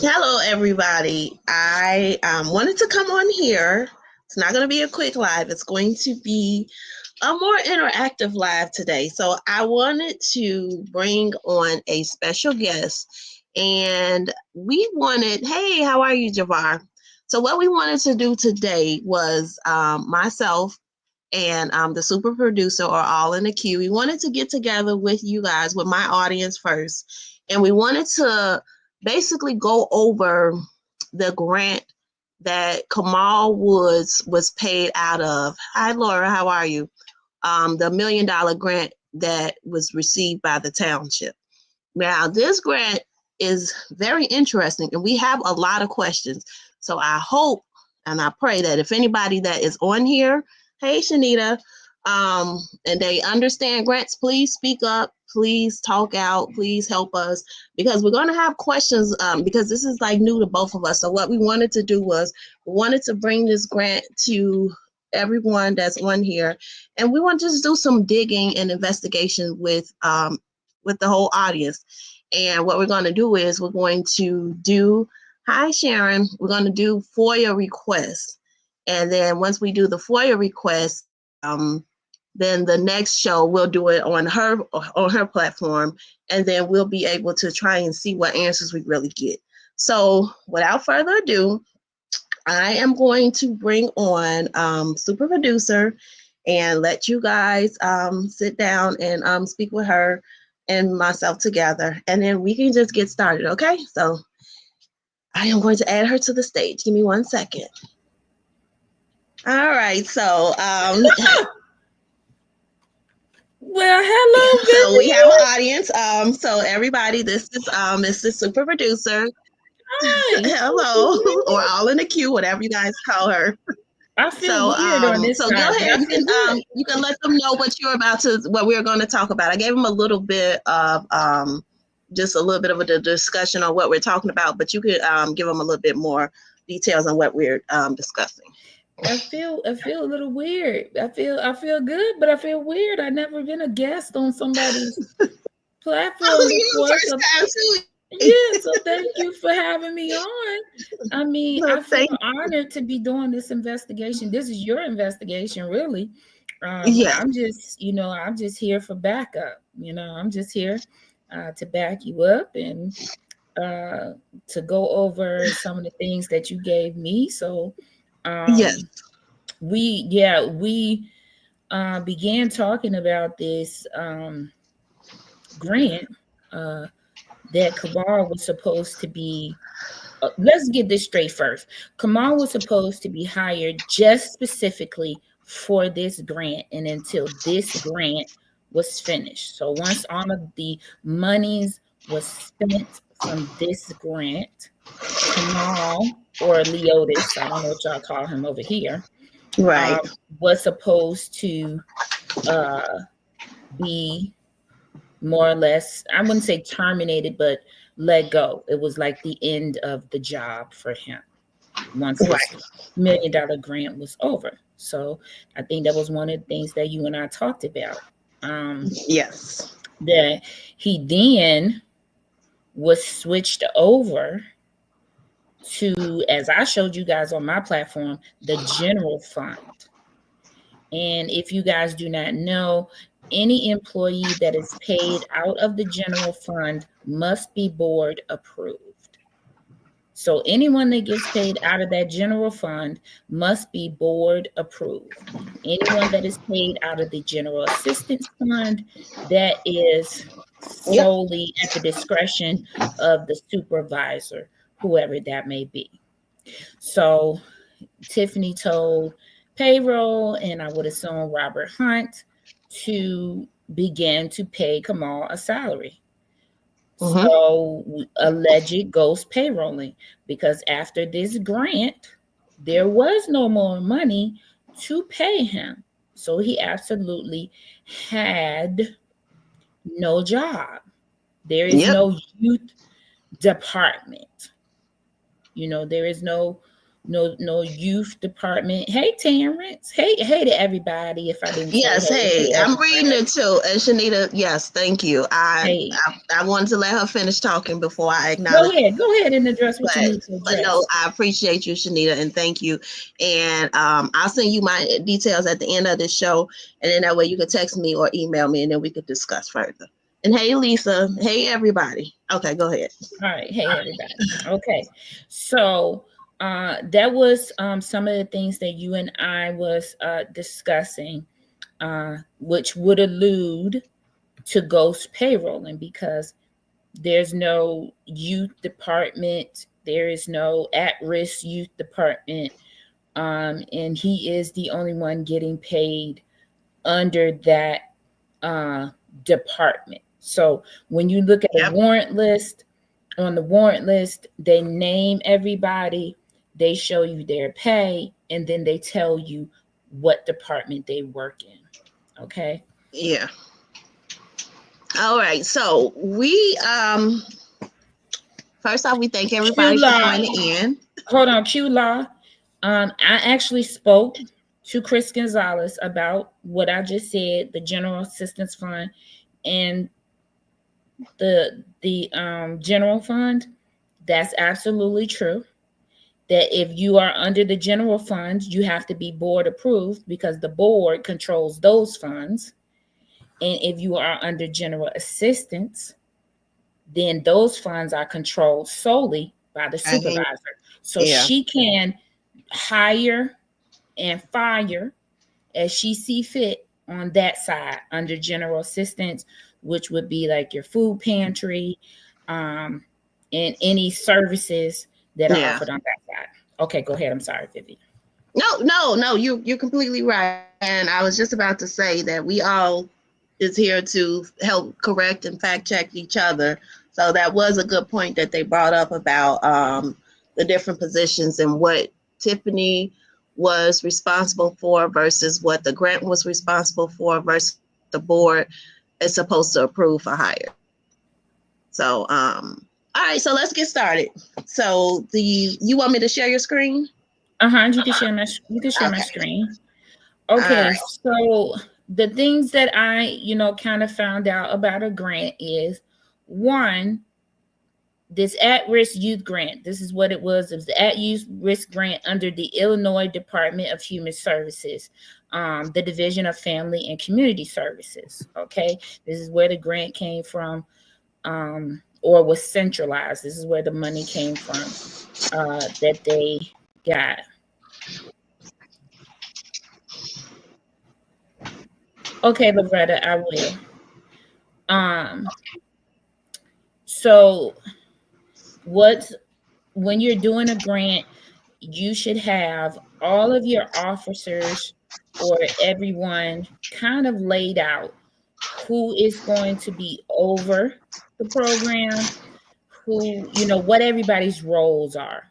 Hello, everybody. I wanted to come on here. It's not going to be a quick live. It's going to be a more interactive live today. So I wanted to bring on a special guest, and we wanted, hey, how are you, Javar? So what we wanted to do today was myself and the super producer are all in the queue. We wanted to get together with you guys, with my audience first, and we wanted to basically go over the grant that Kamal Woods was paid out of. Hi, Laura, how are you? The $1 million grant that was received by the township. Now, this grant is very interesting, and we have a lot of questions. So I hope and I pray that if anybody that is on here, hey, Shanita, and they understand grants, please speak up, please talk out, please help us, because we're going to have questions because this is like new to both of us. So what we wanted to do was we wanted to bring this grant to everyone that's on here, and we want to just do some digging and investigation with the whole audience. And what we're going to do is we're going to do, hi Sharon, we're going to do FOIA requests. And then once we do the FOIA request, then the next show we'll do it on her platform, and then we'll be able to try and see what answers we really get. So without further ado, I am going to bring on super producer and let you guys sit down and speak with her and myself together, and then we can just get started. Okay, so I am going to add her to the stage. Give me 1 second. All right, so well, hello, so we have an audience. So everybody, this is the super producer. Hi. Hello, or all in the queue, whatever you guys call her. I feel weird on this so side, go ahead. You can let them know what we're going to talk about. I gave them a little bit of just a little bit of a discussion on what we're talking about, but you could give them a little bit more details on what we're discussing. I feel a little weird. I feel good, but I feel weird. I've never been a guest on somebody's platform before. First time too. Yeah, so thank you for having me on. I mean, I feel honored to be doing this investigation. This is your investigation, really. Yeah. I'm just, I'm just here for backup. I'm just here to back you up and to go over some of the things that you gave me. So, yes, we began talking about this grant that Kamal was supposed to be. Let's get this straight first. Kamal was supposed to be hired just specifically for this grant and until this grant was finished. So once all of the monies was spent from this grant, Kamal, or Leotis, I don't know what y'all call him over here, right, was supposed to be more or less, I wouldn't say terminated, but let go. It was like the end of the job for him once this $1 million grant was over. So I think that was one of the things that you and I talked about. Yes. That he then was switched over to, as I showed you guys on my platform, the general fund. And if you guys do not know, any employee that is paid out of the general fund must be board approved. So anyone that gets paid out of that general fund must be board approved. Anyone that is paid out of the general assistance fund, that is solely at the discretion of the supervisor, whoever that may be. So Tiffany told payroll, and I would assume Robert Hunt, to begin to pay Kamal a salary. So alleged ghost payrolling, because after this grant, there was no more money to pay him. So he absolutely had no job. There is no youth department. There is no youth department. Hey, Terrence. Hey to everybody. If I didn't say Yes, hey, I'm reading it too. And Shanita, yes, thank you. I wanted to let her finish talking before I acknowledge. Go ahead and address what you need to address. But no, I appreciate you, Shanita, and thank you. And I'll send you my details at the end of this show, and then that way you can text me or email me, and then we could discuss further. And hey, Lisa. Hey, everybody. Okay, go ahead. All right. Hey, everybody. Okay. So that was some of the things that you and I was discussing, which would allude to ghost payrolling, because there's no youth department. There is no at-risk youth department. And he is the only one getting paid under that department. So when you look at the warrant list, on the warrant list, they name everybody, they show you their pay, and then they tell you what department they work in. Okay? Yeah. All right. So we first off, we thank everybody for joining in. Hold on, Q Law. I actually spoke to Chris Gonzalez about what I just said, the General Assistance Fund and the general fund. That's absolutely true. That if you are under the general fund, you have to be board approved, because the board controls those funds. And if you are under general assistance, then those funds are controlled solely by the supervisor. So she can hire and fire as she see fit on that side under general assistance, which would be like your food pantry, and any services that are offered on that side. Okay, go ahead. I'm sorry, Vivi. No, you're completely right. And I was just about to say that we all is here to help correct and fact check each other. So that was a good point that they brought up about the different positions and what Tiffany was responsible for versus what the grant was responsible for versus the board is supposed to approve for hire. So, all right, so let's get started. So you want me to share your screen? You can share my screen. Okay, right. So the things that I, kind of found out about a grant is, one, this at-risk youth grant. This is what it was. It was the at-risk grant under the Illinois Department of Human Services, the Division of Family and Community Services. Okay, this is where the grant came from, or was centralized. This is where the money came from that they got. Okay, Loretta, I will. So when you're doing a grant, you should have all of your officers or everyone kind of laid out who is going to be over the program, who, what everybody's roles are,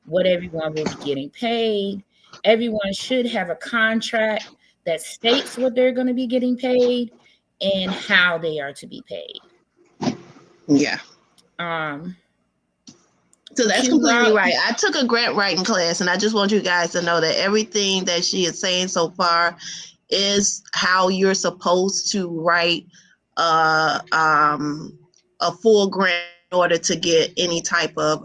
what everyone will be getting paid. Everyone should have a contract that states what they're going to be getting paid and how they are to be paid. Yeah. So that's completely right. I took a grant writing class, and I just want you guys to know that everything that she is saying so far is how you're supposed to write a full grant in order to get any type of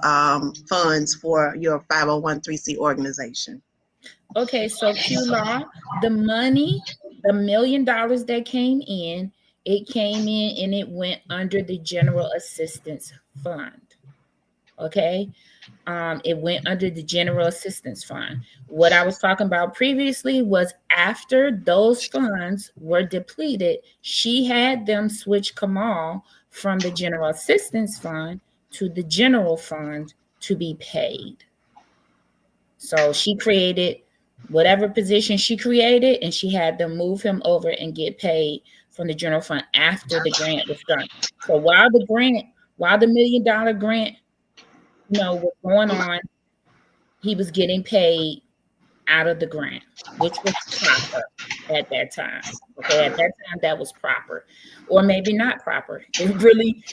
funds for your 501(c)(3) organization. Okay, so Q-Law, the money, the $1 million that came in, it came in and it went under the General Assistance Fund. Okay, it went under the General Assistance Fund. What I was talking about previously was after those funds were depleted, she had them switch Kamal from the General Assistance Fund to the General Fund to be paid. So she created whatever position she created, and she had them move him over and get paid from the general fund after the grant was done. So while the grant While the $1 million grant, was going on, he was getting paid out of the grant, which was proper at that time. Okay, at that time that was proper, or maybe not proper. It really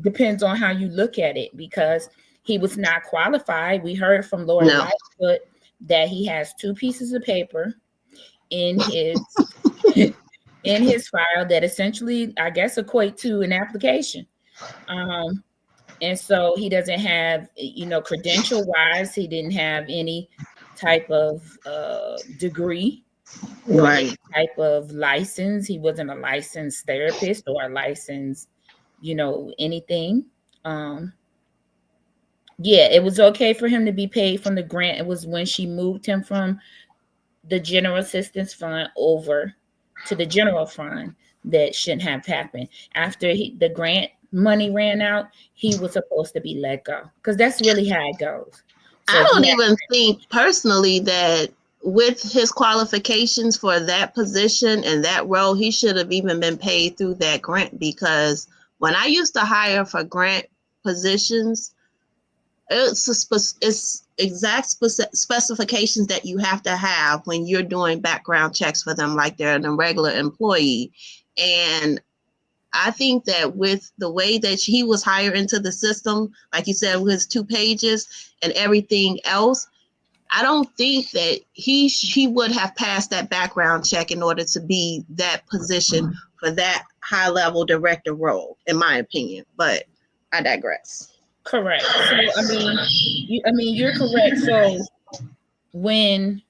depends on how you look at it, because he was not qualified. We heard from Lori Lightfoot that he has 2 pieces of paper in his in his file that essentially, I guess, equate to an application. And so he doesn't have, credential wise, he didn't have any type of degree or any type of license. He wasn't a licensed therapist or a licensed, anything. It was okay for him to be paid from the grant. It was when she moved him from the general assistance fund over to the general fund that shouldn't have happened. After the grant money ran out, he was supposed to be let go, because that's really how it goes. So I don't even think personally that with his qualifications for that position and that role, he should have even been paid through that grant, because when I used to hire for grant positions, it's exact specifications that you have to have when you're doing background checks for them, like they're a regular employee. And I think that with the way that he was hired into the system, like you said, with his 2 pages and everything else, I don't think that he would have passed that background check in order to be that position for that high level director role, in my opinion. But I digress. Correct. So you're correct. So when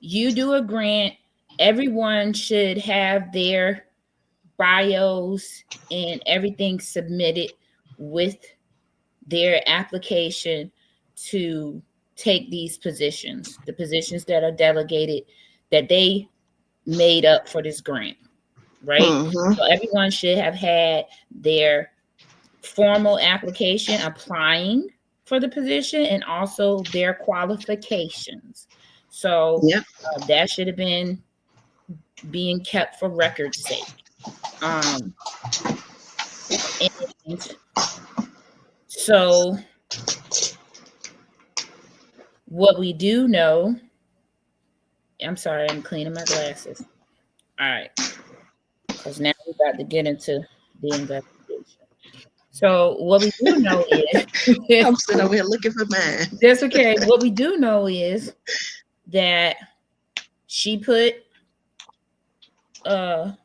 you do a grant, everyone should have their bios and everything submitted with their application to take these positions, the positions that are delegated, that they made up for this grant, right? Mm-hmm. So everyone should have had their formal application applying for the position and also their qualifications. So that should have been being kept for record's sake. And so what we do know, I'm sorry, I'm cleaning my glasses. All right. Because now we're about to get into the investigation. So what we do know is I'm sitting over here looking for mine. That's okay. What we do know is that she put come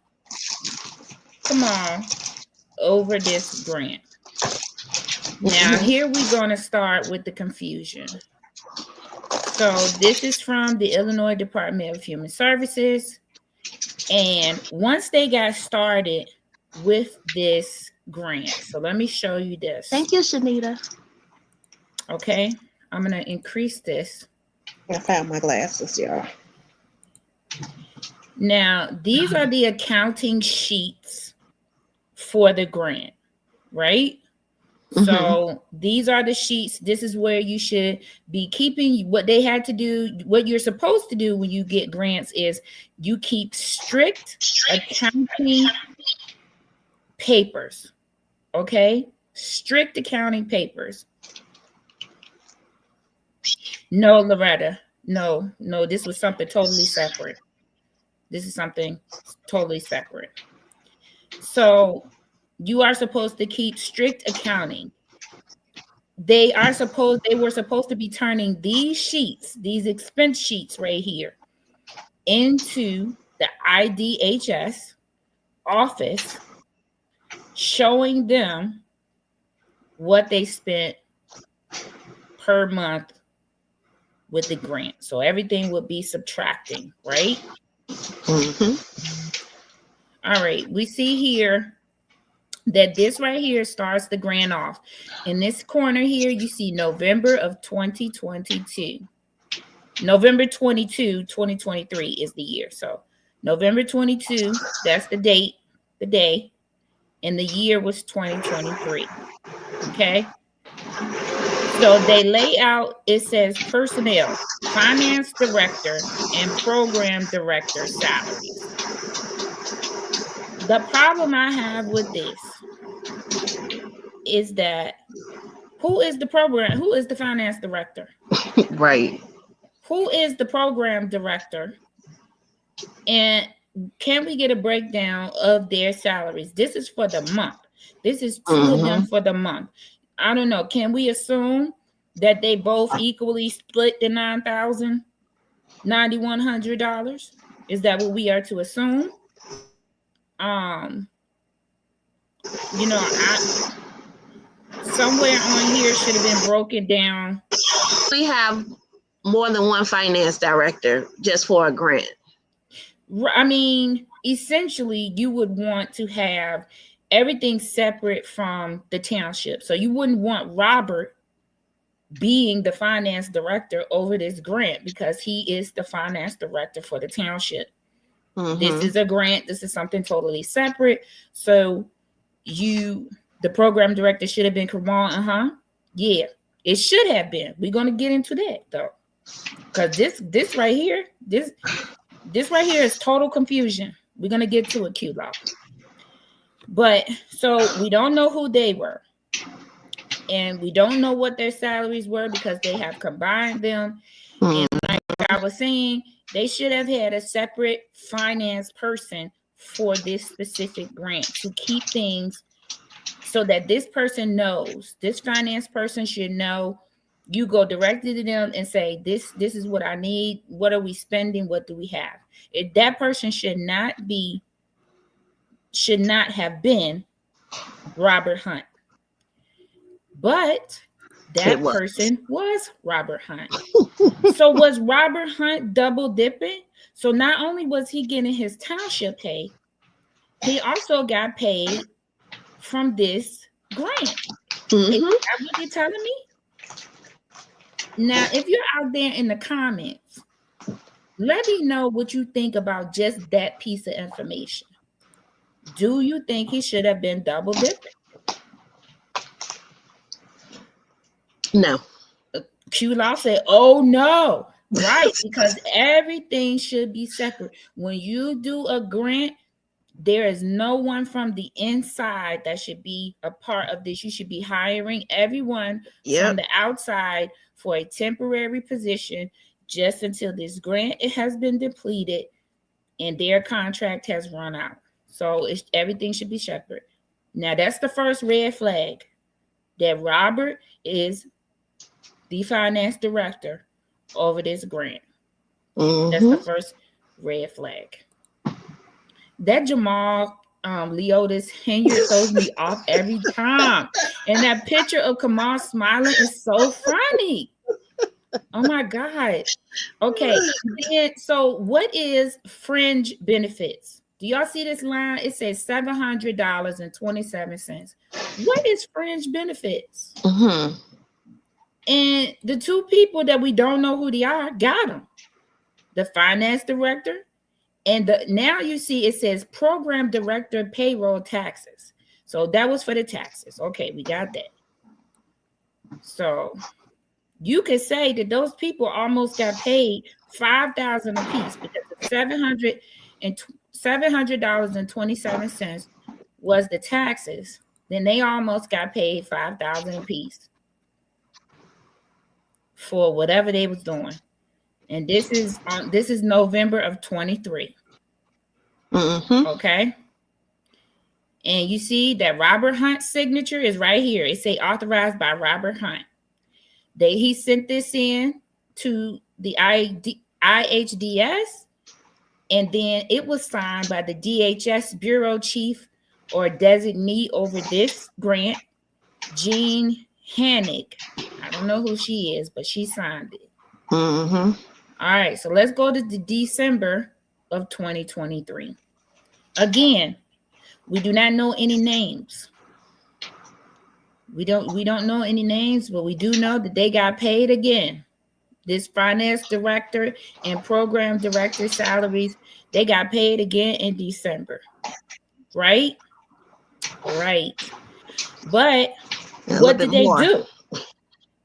on over this grant. Now here we're going to start with the confusion. So this is from the Illinois Department of Human Services, and once they got started with this grant, so let me show you this. Thank you, Shanita. Okay, I'm going to increase this. I found my glasses, y'all. Now, these are the accounting sheets for the grant, right? Mm-hmm. So these are the sheets. This is where you should be keeping what they had to do. What you're supposed to do when you get grants is you keep strict accounting papers. Okay? Strict accounting papers. No, Loretta. No, this was something totally separate. This is something totally separate. So you are supposed to keep strict accounting. They were supposed to be turning these sheets, these expense sheets right here, into the IDHS office, showing them what they spent per month with the grant. So everything would be subtracting, right? Mm-hmm. All right, we see here that this right here starts the grant off. In this corner here, you see November of 2022. November 22, 2023 is the year. So November 22, that's the date, the day, and the year was 2023. Okay. So they lay out, it says personnel, finance director, and program director salaries. The problem I have with this is that who is the finance director? Right. Who is the program director? And can we get a breakdown of their salaries? This is for the month. This is two of them for the month. I don't know. Can we assume that they both equally split the $9,100? Is that what we are to assume? Somewhere on here should have been broken down. We have more than one finance director just for a grant. I mean, essentially, you would want to have everything separate from the township. So you wouldn't want Robert being the finance director over this grant because he is the finance director for the township. This is a grant. This is something totally separate. So the program director should have been Kamal. Yeah, it should have been. We're going to get into that though, because this right here is total confusion. We're going to get to it, Q-Law. But so we don't know who they were. And we don't know what their salaries were because they have combined them. And like I was saying, they should have had a separate finance person for this specific grant to keep things so that this person knows. This finance person should know. You go directly to them and say, this is what I need. What are we spending? What do we have? If that person should not have been Robert Hunt. But that person was Robert Hunt. So was Robert Hunt double dipping? So not only was he getting his township pay, he also got paid from this grant. Is that what you're telling me? Now, if you're out there in the comments, let me know what you think about just that piece of information. Do you think he should have been double dipping? No. Q-Law said, oh no, right, because everything should be separate. When you do a grant, there is no one from the inside that should be a part of this. You should be hiring everyone from the outside for a temporary position just until this grant has been depleted and their contract has run out. So everything should be separate. Now, that's the first red flag, that Robert is the finance director over this grant. That's the first red flag. That Jamal Leotis Henry throws me off every time. And that picture of Kamal smiling is so funny. Oh my God. Okay. So what is fringe benefits? Do y'all see this line? It says $700.27. What is fringe benefits? And the two people that we don't know who they are got them. The finance director and now you see it says program director payroll taxes. So that was for the taxes. Okay, we got that. So you could say that those people almost got paid $5,000 a piece because $700.27 was the taxes. Then they almost got paid $5,000 a piece for whatever they was doing. And this is November of 23. Okay. And you see that Robert Hunt's signature is right here. It say authorized by Robert Hunt. He sent this in to the IHDS, and then it was signed by the DHS bureau chief or designee over this grant, Jean Hannick. I don't know who she is, but she signed it. All right, so let's go to the December of 2023. Again, we do not know any names. We don't know any names, but we do know that they got paid again. This finance director and program director salaries, they got paid again in December. Right? Right. But what did they do?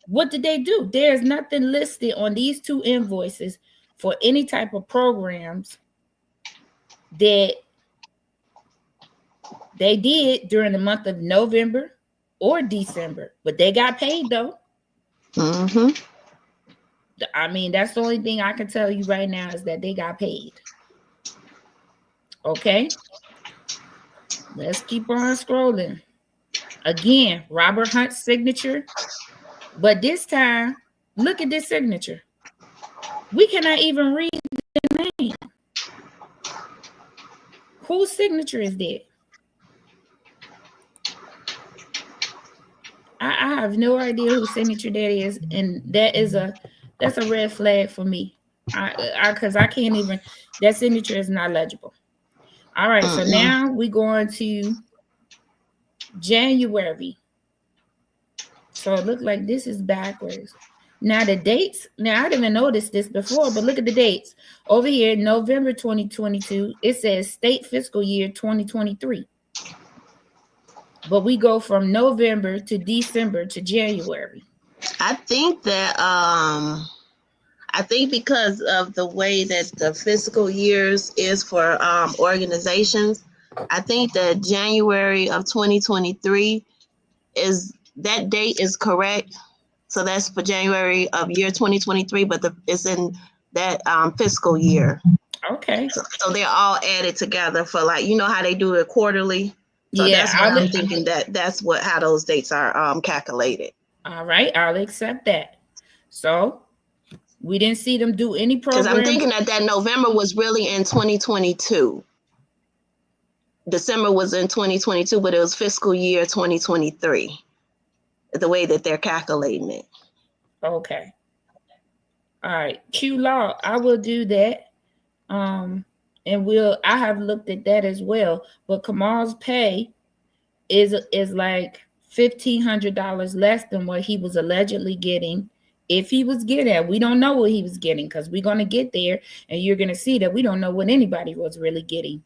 What did they do? There's nothing listed on these two invoices for any type of programs that they did during the month of November or December, but they got paid though. Mm-hmm. I mean, that's the only thing I can tell you right now is that they got paid. Okay. Let's keep on scrolling. Again, Robert Hunt's signature. But this time, look at this signature. We cannot even read the name. Whose signature is that? I have no idea whose signature that is, and that's a red flag for me. Because I can't even, that signature is not legible. All right, so now we're going to January. So it looked like this is backwards. Now the dates, now I didn't even notice this before, but look at the dates. Over here, November 2022, it says state fiscal year 2023. But we go from November to December to January. I think that because of the way that the fiscal years is for organizations, I think that January of 2023 is that date is correct. So that's for January of year 2023, but it's in that fiscal year. Okay. So they're all added together for, like, you know how they do it quarterly. So yeah, that's what I'm thinking, that's how those dates are calculated. All right, I'll accept that. So we didn't see them do any programs. Because I'm thinking that November was really in 2022. December was in 2022, but it was fiscal year 2023, the way that they're calculating it. Okay. All right. Q Law, I will do that. And I have looked at that as well. But Kamal's pay is like $1,500 less than what he was allegedly getting. If he was getting, we don't know what he was getting, because we're going to get there and you're going to see that we don't know what anybody was really getting.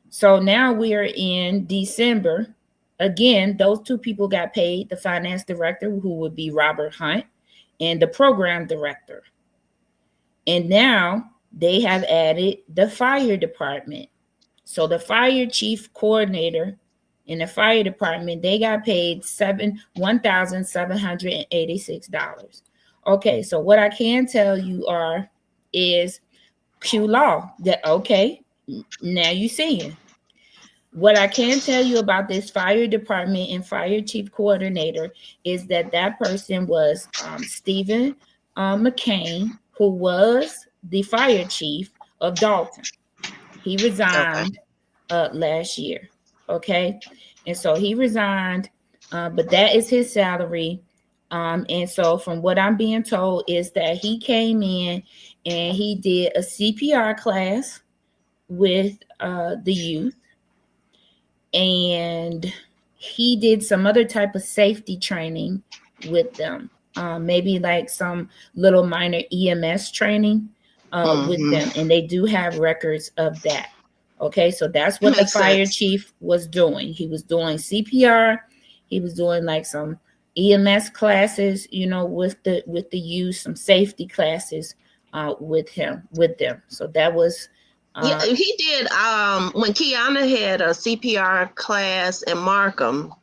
So now we are in December. Again, those two people got paid, the finance director, who would be Robert Hunt, and the program director. And now they have added the fire department. So the fire chief coordinator in the fire department, they got paid $1,786. Okay, so what I can tell you is Q Law that, okay, now you seeing. What I can tell you about this fire department and fire chief coordinator is that person was Stephen McCain, who was the fire chief of Dalton. He resigned last year. Okay. And so he resigned, but that is his salary. And so from what I'm being told is that he came in and he did a CPR class with the youth. And he did some other type of safety training with them. Maybe like some little minor EMS training with them. And they do have records of that. Okay, so that's what the fire chief was doing. He was doing CPR. He was doing like some EMS classes, with the youth, some safety classes with them. So that was yeah, he did when Kiana had a CPR class in Markham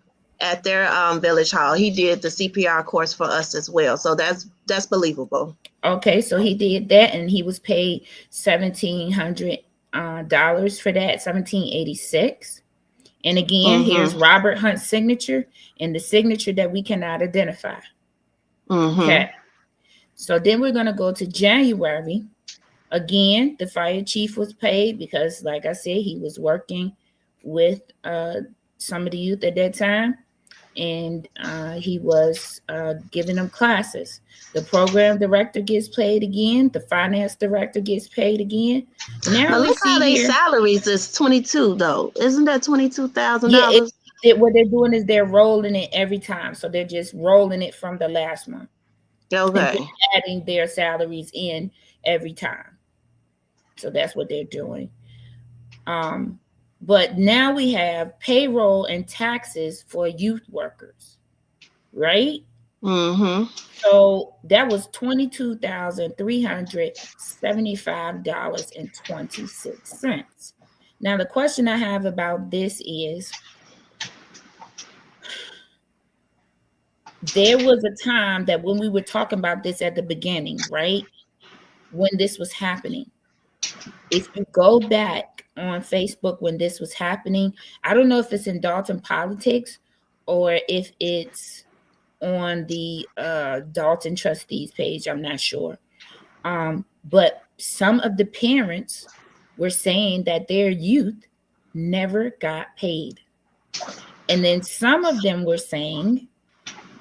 at their village hall. He did the CPR course for us as well. So that's believable. Okay, so he did that, and he was paid $1,700 for that, $1,786. And again, here's Robert Hunt's signature and the signature that we cannot identify. Okay, so then we're going to go to January. Again, the fire chief was paid because, like I said, he was working with some of the youth at that time, and he was giving them classes. The program director gets paid again. The finance director gets paid again. Now look how their salaries is $22,000 though. Isn't that $22,000? Yeah, what they're doing is they're rolling it every time. So they're just rolling it from the last month. Okay. And adding their salaries in every time. So that's what they're doing. But now we have payroll and taxes for youth workers, right? So that was $22,375.26. Now the question I have about this is, there was a time that when we were talking about this at the beginning, right? When this was happening, if you go back on Facebook when this was happening, I don't know if it's in Dalton Politics or if it's on the Dalton Trustees page. I'm not sure. But some of the parents were saying that their youth never got paid. And then some of them were saying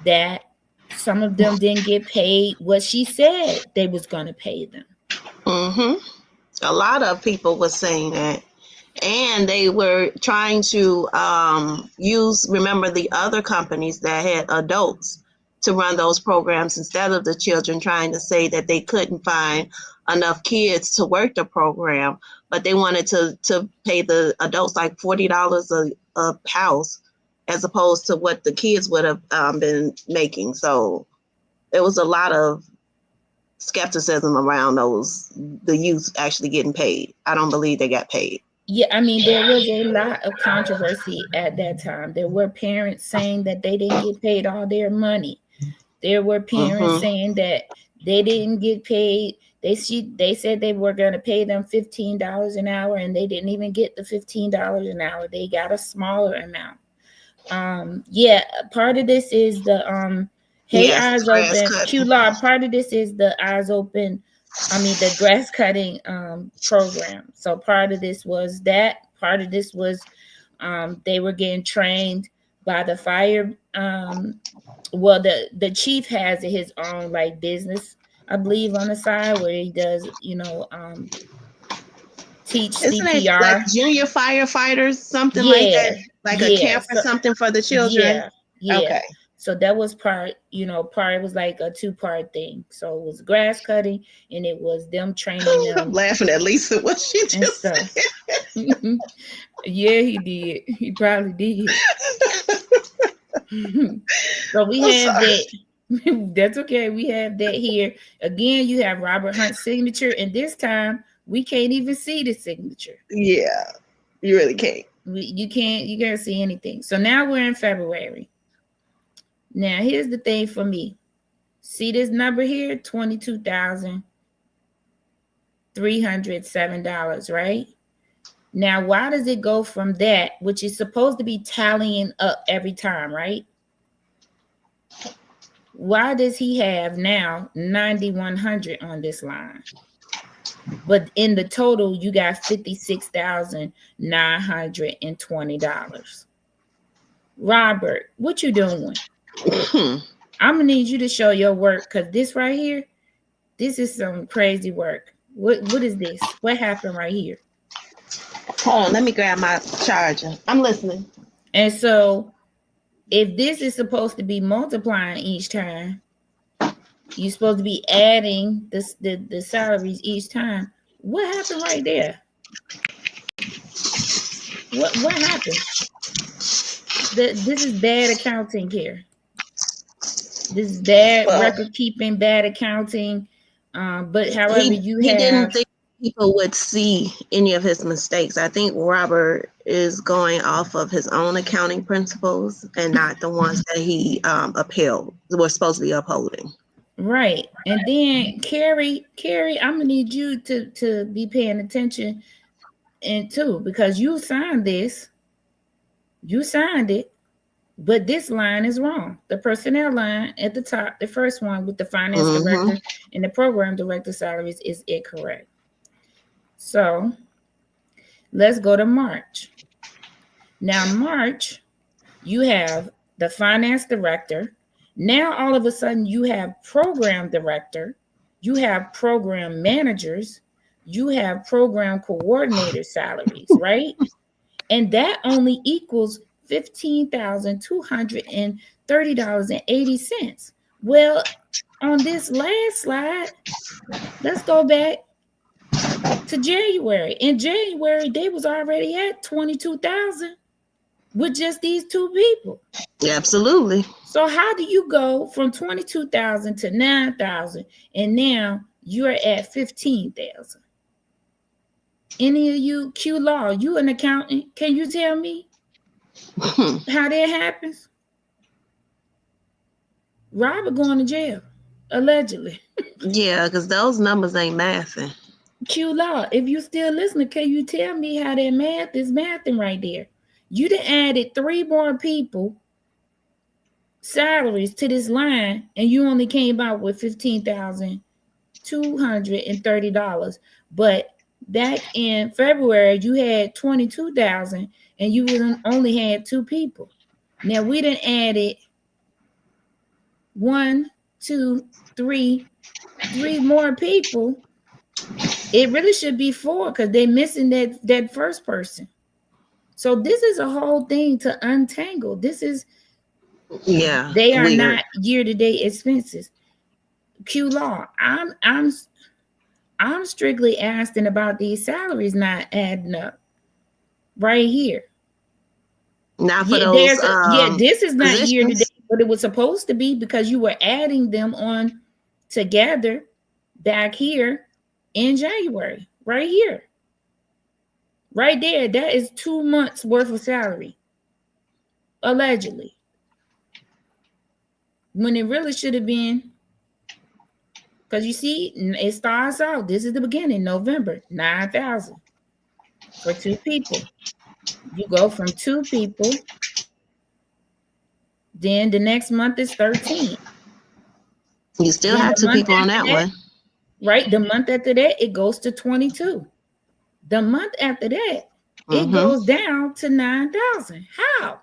that some of them didn't get paid what she said they was going to pay them. Mm-hmm. A lot of people were saying that. And they were trying to remember the other companies that had adults to run those programs instead of the children, trying to say that they couldn't find enough kids to work the program, but they wanted to pay the adults like $40 a house as opposed to what the kids would have been making. So there was a lot of skepticism around the youth actually getting paid. I don't believe they got paid. Yeah, I mean, there was a lot of controversy at that time. There were parents saying that they didn't get paid all their money. There were parents saying that they didn't get paid. They said they were going to pay them $15 an hour, and they didn't even get the $15 an hour. They got a smaller amount. Yeah, part of this is the Eyes Open Q-Law. Part of this is the Eyes Open. I mean, the grass cutting program. So part of this was that. Part of this was they were getting trained by the fire. Well, the chief has his own like business, I believe, on the side where he does, teach Isn't CPR. it like junior firefighters, something like that? Like a camp or something for the children? Yeah. Okay. So that was part it was like a 2-part thing. So it was grass cutting and it was them training them. I'm laughing at Lisa what she just said. Yeah, he did. He probably did. So we have that. That's okay. We have that here. Again, you have Robert Hunt's signature, and this time we can't even see the signature. Yeah, you really can't. You can't see anything. So now we're in February. Now here's the thing for me. See this number here, $22,307, right? Now, why does it go from that, which is supposed to be tallying up every time, right? Why does he have now 9,100 on this line? But in the total, you got $56,920. Robert, what you doing? I'm gonna need you to show your work, because this right here, this is some crazy work. What is this? What happened right here? Hold on, let me grab my charger. I'm listening. And so if this is supposed to be multiplying each time, you're supposed to be adding the salaries each time. What happened right there? What happened? This is bad accounting here. This is bad record keeping, bad accounting. But however, he didn't think people would see any of his mistakes. I think Robert is going off of his own accounting principles and not the ones that he upheld, was supposed to be upholding. Right. And then Carrie, I'm gonna need you to be paying attention and too, because you signed this. You signed it, but this line is wrong. The personnel line at the top, the first one with the finance director and the program director salaries is incorrect. So let's go to March. Now, March, you have the finance director. Now, all of a sudden, you have program director, you have program managers, you have program coordinator salaries, right? And that only equals $15,230.80. Well, on this last slide, let's go back to January. In January, they was already at 22,000 with just these two people. Absolutely. So how do you go from 22,000 to 9,000 and now you're at 15,000? Any of you, Q Law, you an accountant? Can you tell me how that happens? Robert going to jail, allegedly. Yeah, because those numbers ain't mathing. Q Law, if you still listening, can you tell me how that math is mathing right there? You done added 3 more people salaries to this line, and you only came out with $15,230. But back in February, you had 22,000, and you only had 2 people. Now we done added 1, 2, 3 more people. It really should be 4 because they're missing that first person. So this is a whole thing to untangle. This is they are weird. not year-to-date expenses. Q Law, I'm strictly asking about these salaries not adding up right here. Not for those. This is not positions. year-to-date, but it was supposed to be because you were adding them on together back here in January, right here. Right there, that is 2 months worth of salary, allegedly. When it really should have been, because you see, it starts out, this is the beginning, November, 9,000 for 2 people. You go from 2 people, then the next month is 13. You still have 2 people on that one. Right, the month after that, it goes to 22. The month after that, it goes down to 9,000. How?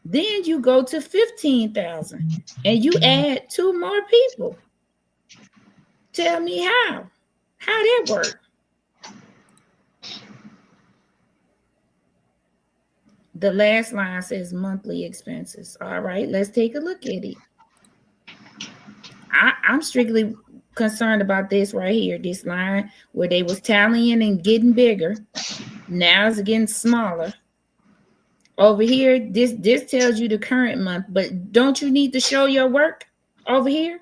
Then you go to 15,000 and you add 2 more people. Tell me how that work? The last line says monthly expenses. All right, let's take a look at it. I'm strictly concerned about this right here, this line where they was tallying and getting bigger. Now it's getting smaller. Over here, this tells you the current month, but don't you need to show your work over here?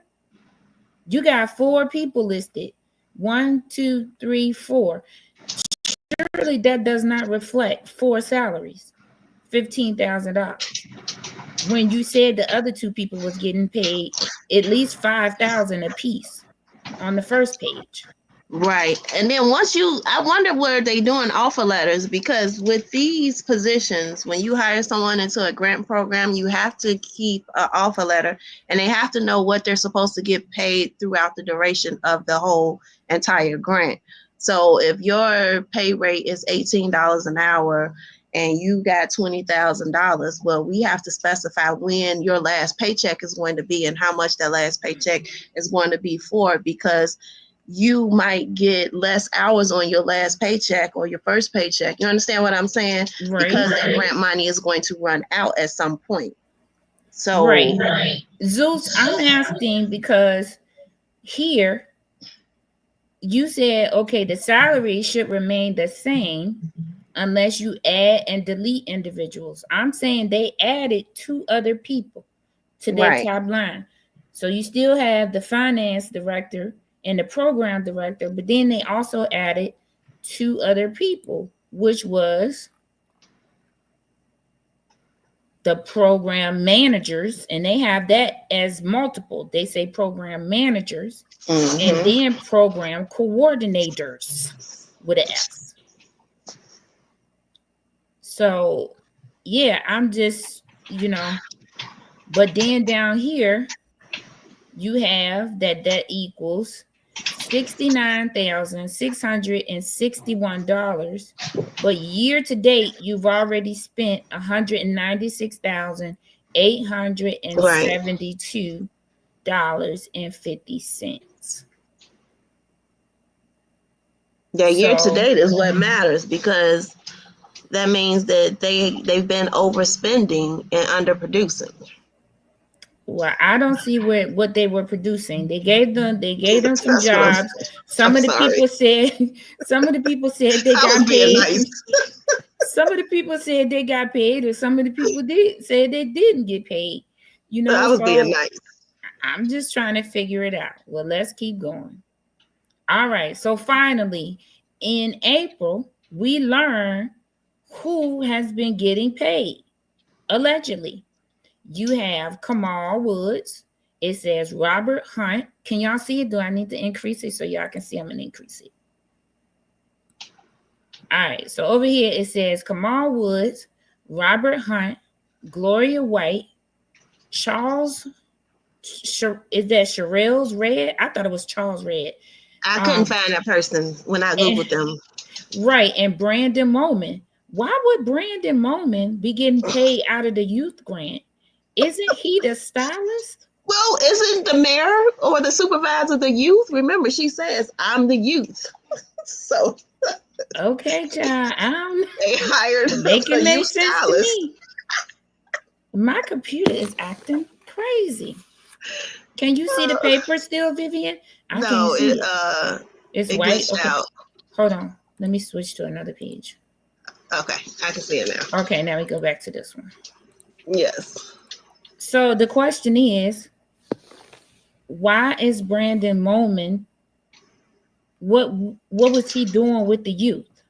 You got 4 people listed. 1, 2, 3, 4. Surely that does not reflect 4 salaries, $15,000. When you said the other 2 people was getting paid at least $5,000 a piece on the first page. Right. And then I wonder where they doing offer letters, because with these positions, when you hire someone into a grant program, you have to keep an offer letter, and they have to know what they're supposed to get paid throughout the duration of the whole entire grant. So if your pay rate is $18 an hour and you got $20,000, well, we have to specify when your last paycheck is going to be and how much that last paycheck is going to be for, because you might get less hours on your last paycheck or your first paycheck. You understand what I'm saying? Right. Because that grant money is going to run out at some point. So right. Zeus, I'm asking because here you said, okay, the salary should remain the same unless you add and delete individuals. I'm saying they added 2 other people to that top line. So you still have the finance director and the program director, but then they also added 2 other people, which was the program managers, and they have that as multiple. They say program managers and then program coordinators with an S. So yeah, I'm just, but then down here you have that equals $69,661, but year to date you've already spent $196,872.50. Yeah, year to date is what matters, because that means that they've been overspending and underproducing. Well, I don't see what they were producing. They gave them some jobs. Some of the people said they got paid. Nice. Some of the people said they got paid, or some of the people said they didn't get paid. I was being nice. I'm just trying to figure it out. Well, let's keep going. All right. So finally, in April, we learned who has been getting paid, allegedly. You have Kamal Woods. It says Robert Hunt. Can y'all see it? Do I need to increase it so y'all can see? I'm going to increase it. All right. So over here, it says Kamal Woods, Robert Hunt, Gloria White, Charles. Is that Sherelle's Red? I thought it was Charles Red. I couldn't find that person when I Googled them. Right. And Brandon Moman. Why would Brandon Moman be getting paid out of the youth grant? Isn't he the stylist? Well, isn't the mayor or the supervisor the youth? Remember, she says, I'm the youth. So. Okay, child. They hired making a make sense stylist. to me. My computer is acting crazy. Can you see the paper still, Vivian? I can't see it. It's white. Okay. Out. Hold on. Let me switch to another page. Okay, I can see it now. Okay, now we go back to this one. Yes. So the question is, why is Brandon Moman? What was he doing with the youth?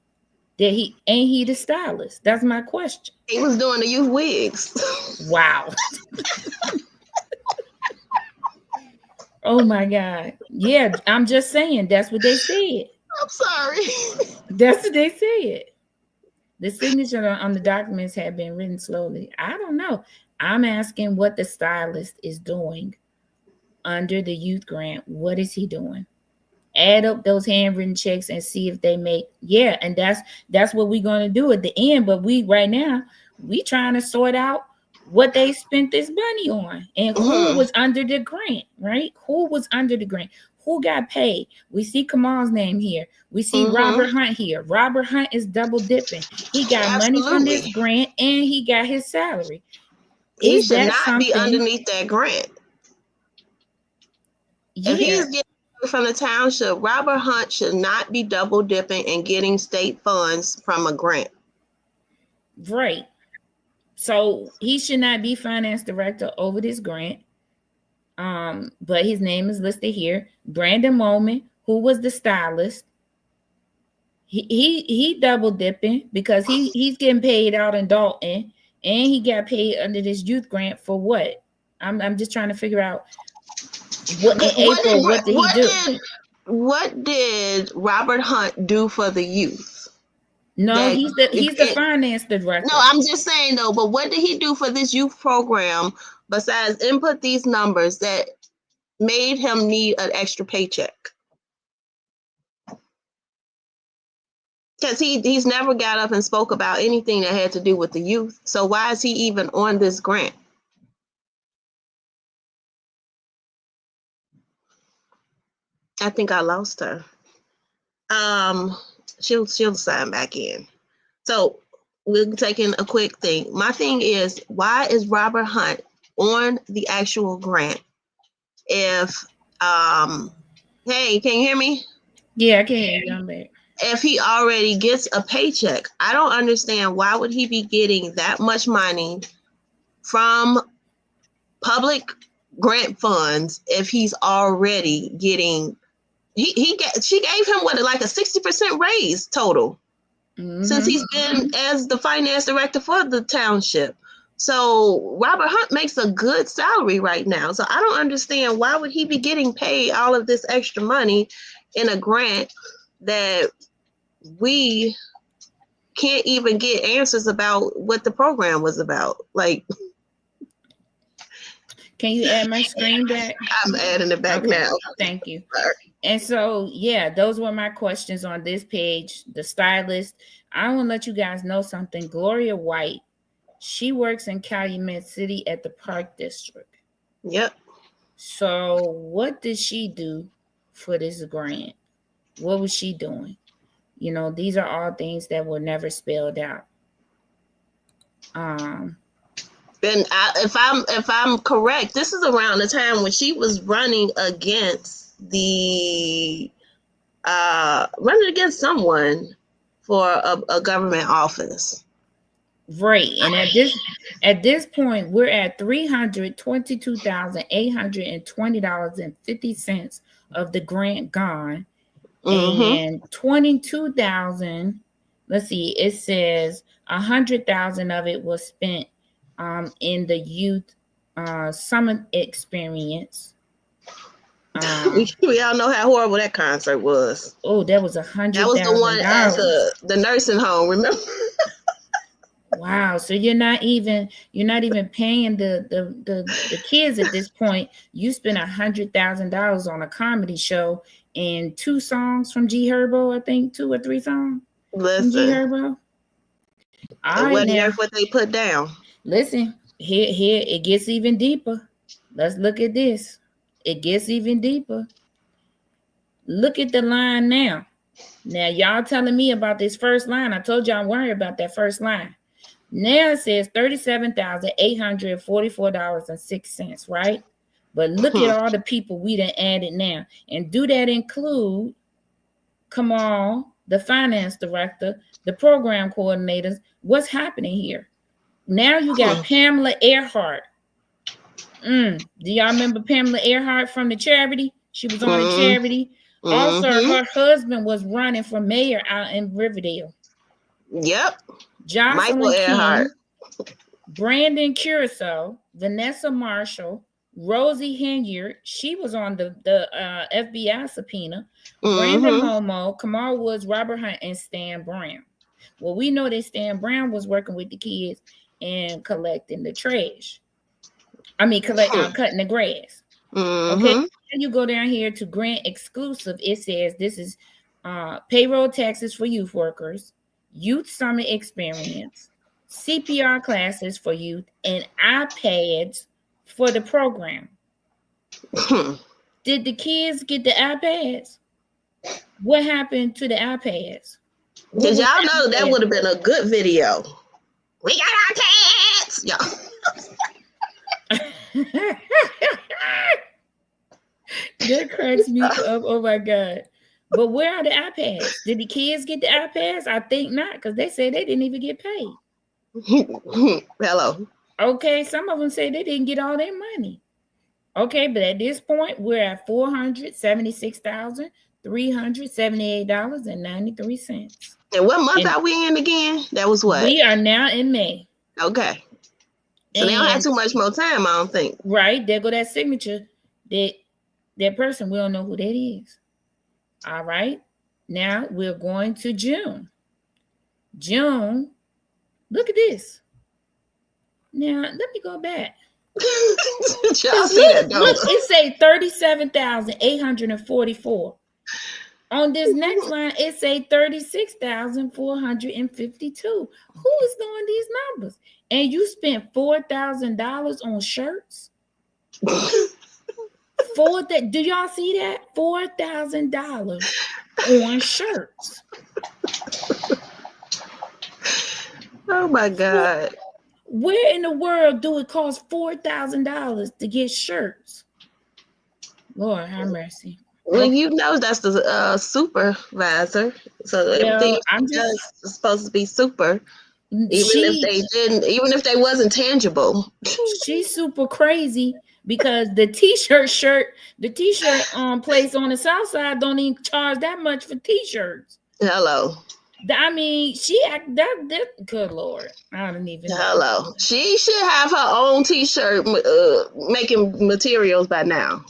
Ain't he the stylist? That's my question. He was doing the youth wigs. Wow. Oh my God. Yeah, I'm just saying that's what they said. I'm sorry. That's what they said. The signature on the documents have been written slowly. I don't know. I'm asking what the stylist is doing under the youth grant. What is he doing? Add up those handwritten checks and see if they make, and that's what we're going to do at the end. But right now, we trying to sort out what they spent this money on and who was under the grant, right? Who was under the grant? Who got paid? We see Kamal's name here. We see Robert Hunt here. Robert Hunt is double dipping. He got money from this grant and he got his salary. He should not be underneath that grant. Yeah. If he's getting from the township, Robert Hunt should not be double dipping and getting state funds from a grant. Right. So he should not be finance director over this grant. But his name is listed here. Brandon Moman, who was the stylist. He double dipping because he's getting paid out in Dalton and he got paid under this youth grant for what? I'm just trying to figure out what did he do? What did Robert Hunt do for the youth? No, he's the finance director. No, I'm just saying though, but what did he do for this youth program besides input these numbers that made him need an extra paycheck? Because he's never got up and spoke about anything that had to do with the youth. So why is he even on this grant? I think I lost her. She'll sign back in. So we're taking a quick thing. My thing is, why is Robert Hunt on the actual grant? If hey, can you hear me? Yeah, I can hear you. I'm back. If he already gets a paycheck, I don't understand why would he be getting that much money from public grant funds if he's already getting. She gave him like a 60% raise total since he's been as the finance director for the township. So Robert Hunt makes a good salary right now. So I don't understand why would he be getting paid all of this extra money in a grant that we can't even get answers about what the program was about. Like, can you add my screen back? I'm adding it back now. Thank you. And so, those were my questions on this page. The stylist. I want to let you guys know something. Gloria White, she works in Calumet City at the Park District. Yep. So what did she do for this grant? What was she doing? These are all things that were never spelled out. And if I'm correct, this is around the time when she was running against someone for a government office. Right. And at this point, we're at $322,820.50 of the grant gone. And 22,000, let's see, it says 100,000 of it was spent in the youth summer experience. We all know how horrible that concert was. Oh, that was That was the one at $100,000. the nursing home, remember? Wow. So you're not even paying the kids at this point. You spent $100,000 on a comedy show and 2 songs from G Herbo, I think 2 or 3 songs from G Listen, Herbo. All right, what now what they put down. listen. Here it gets even deeper. Let's look at this. It gets even deeper. Look at the line now. Now y'all telling me about this first line. I told y'all I'm worried about that first line. Now it says $37,844.06, right? But look at all the people we done added now. And do that include Kamal, the finance director, the program coordinators? What's happening here? Now you got Pamela Earhart. Do y'all remember Pamela Earhart from the charity? She was on the charity. Also, her husband was running for mayor out in Riverdale. Yep. Jocelyn Michael Earhart. King, Brandon Curacao, Vanessa Marshall, Rosie Henyard. She was on the FBI subpoena. Brandon Momo, Kamal Woods, Robert Hunt, and Stan Brown. Well, we know that Stan Brown was working with the kids and collecting the trash. Cutting the grass. Okay. Then you go down here to grant exclusive. It says this is payroll taxes for youth workers, youth summer experience, CPR classes for youth, and iPads for the program. Did the kids get the iPads? What happened to the iPads? Did y'all know that would have been a good video? We got our cats, y'all. That cracks me up. Oh my God. But where are the iPads? Did the kids get the iPads? I think not, because they said they didn't even get paid. Hello. Okay, some of them say they didn't get all their money. Okay, but at this point, we're at $476,378.93. And what month are we in again? That was what? We are now in May. Okay. So they don't have too much more time, I don't think. Right. There go that signature. That person, we don't know who that is. All right. Now we're going to June. June. Look at this. Now, let me go back. Look, it say 37,844. On this next line, it say 36,452. Who is doing these numbers? And you spent $4,000 on shirts? Do y'all see that? $4,000 on shirts. Oh my God. Where in the world do it cost $4,000 to get shirts? Lord have mercy. Well, you know that's the supervisor, so everything is supposed to be super, even if they wasn't tangible. She's super crazy because the t-shirt place on the south side don't even charge that much for t-shirts. Hello. I mean, that good Lord. I don't even know. Hello. She should have her own t-shirt making materials by now.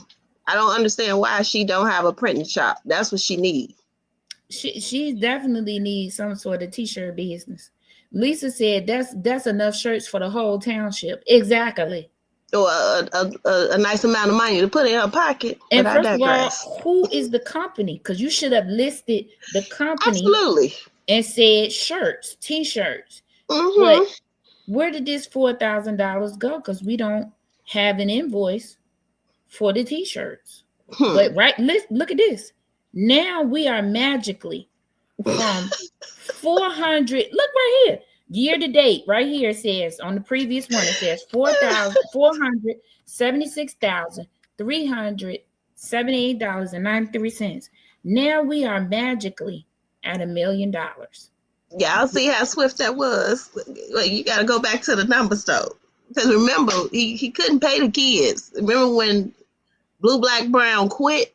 I don't understand why she don't have a printing shop. That's what she needs. She definitely needs some sort of t-shirt business. Lisa said that's enough shirts for the whole township. Exactly. Or a nice amount of money to put in her pocket. And first of all, who is the company? Because you should have listed the company. Absolutely. And said shirts, t-shirts. But where did this $4,000 go? Because we don't have an invoice for the t-shirts. But look at this. Now we are magically from 400. Look right here. Year to date, right here it says on the previous one, it says $476,378.93. Now we are magically at $1 million. Yeah, I'll see how swift that was. Like, you got to go back to the numbers though, because remember he couldn't pay the kids. Remember when Blue Black Brown quit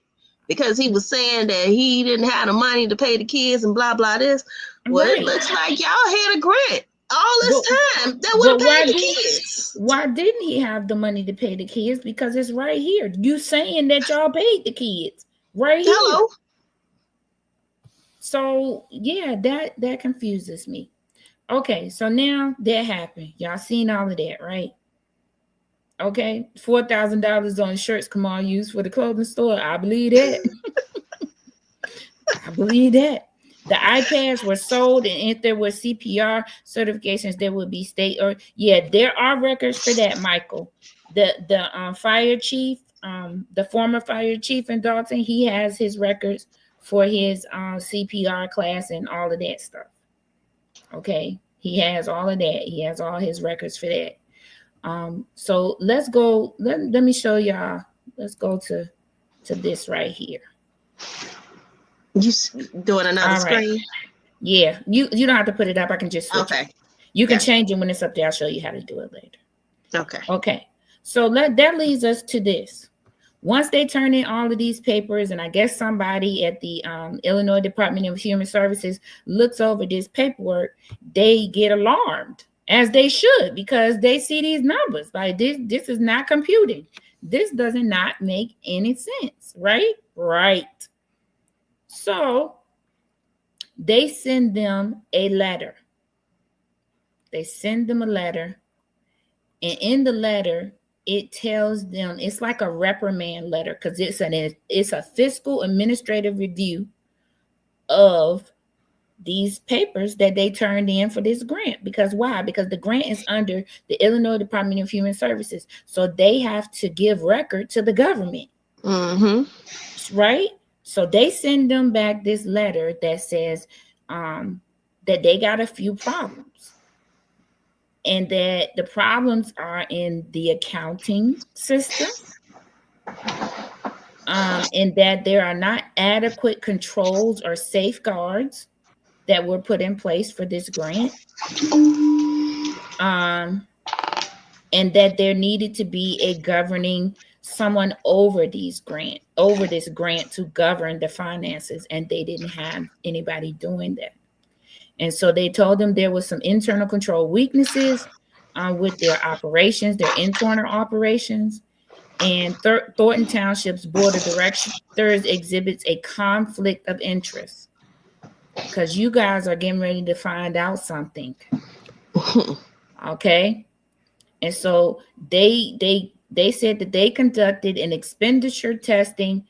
because he was saying that he didn't have the money to pay the kids and blah blah this. Well, It looks like y'all had a grant all this time, that would have paid the kids. Why didn't he have the money to pay the kids? Because it's right here. You saying that y'all paid the kids right here. Hello. So yeah, that confuses me. Okay, so now that happened. Y'all seen all of that, right? Okay, $4,000 on shirts Kamal used for the clothing store. I believe that. I believe that. The iPads were sold, and if there were CPR certifications, there would be state or there are records for that, Michael. The fire chief, the former fire chief in Dalton, he has his records for his CPR class and all of that stuff. Okay, he has all of that. He has all his records for that. So let's go. Let me show y'all. Let's go to this right here. You doing another screen? Yeah, you don't have to put it up. I can just switch okay. It. You can change it when it's up there. I'll show you how to do it later. Okay. So that leads us to this. Once they turn in all of these papers, and I guess somebody at the Illinois Department of Human Services looks over this paperwork, they get alarmed, as they should, because they see these numbers. Like this is not computing. This does not make any sense, right? Right. So they send them a letter. They send them a letter. And in the letter, it tells them, it's like a reprimand letter, because it's a fiscal administrative review of these papers that they turned in for this grant. Because why? Because the grant is under the Illinois Department of Human Services. So they have to give record to the government. Mm-hmm. Right? So they send them back this letter that says that they got a few problems, and that the problems are in the accounting system, and that there are not adequate controls or safeguards that were put in place for this grant, and that there needed to be a governing someone over this grant to govern the finances, and they didn't have anybody doing that. And so they told them there was some internal control weaknesses with their operations, their internal operations, and Thornton Township's board of directors exhibits a conflict of interest, because you guys are getting ready to find out something. Okay, and so they said that they conducted an expenditure testing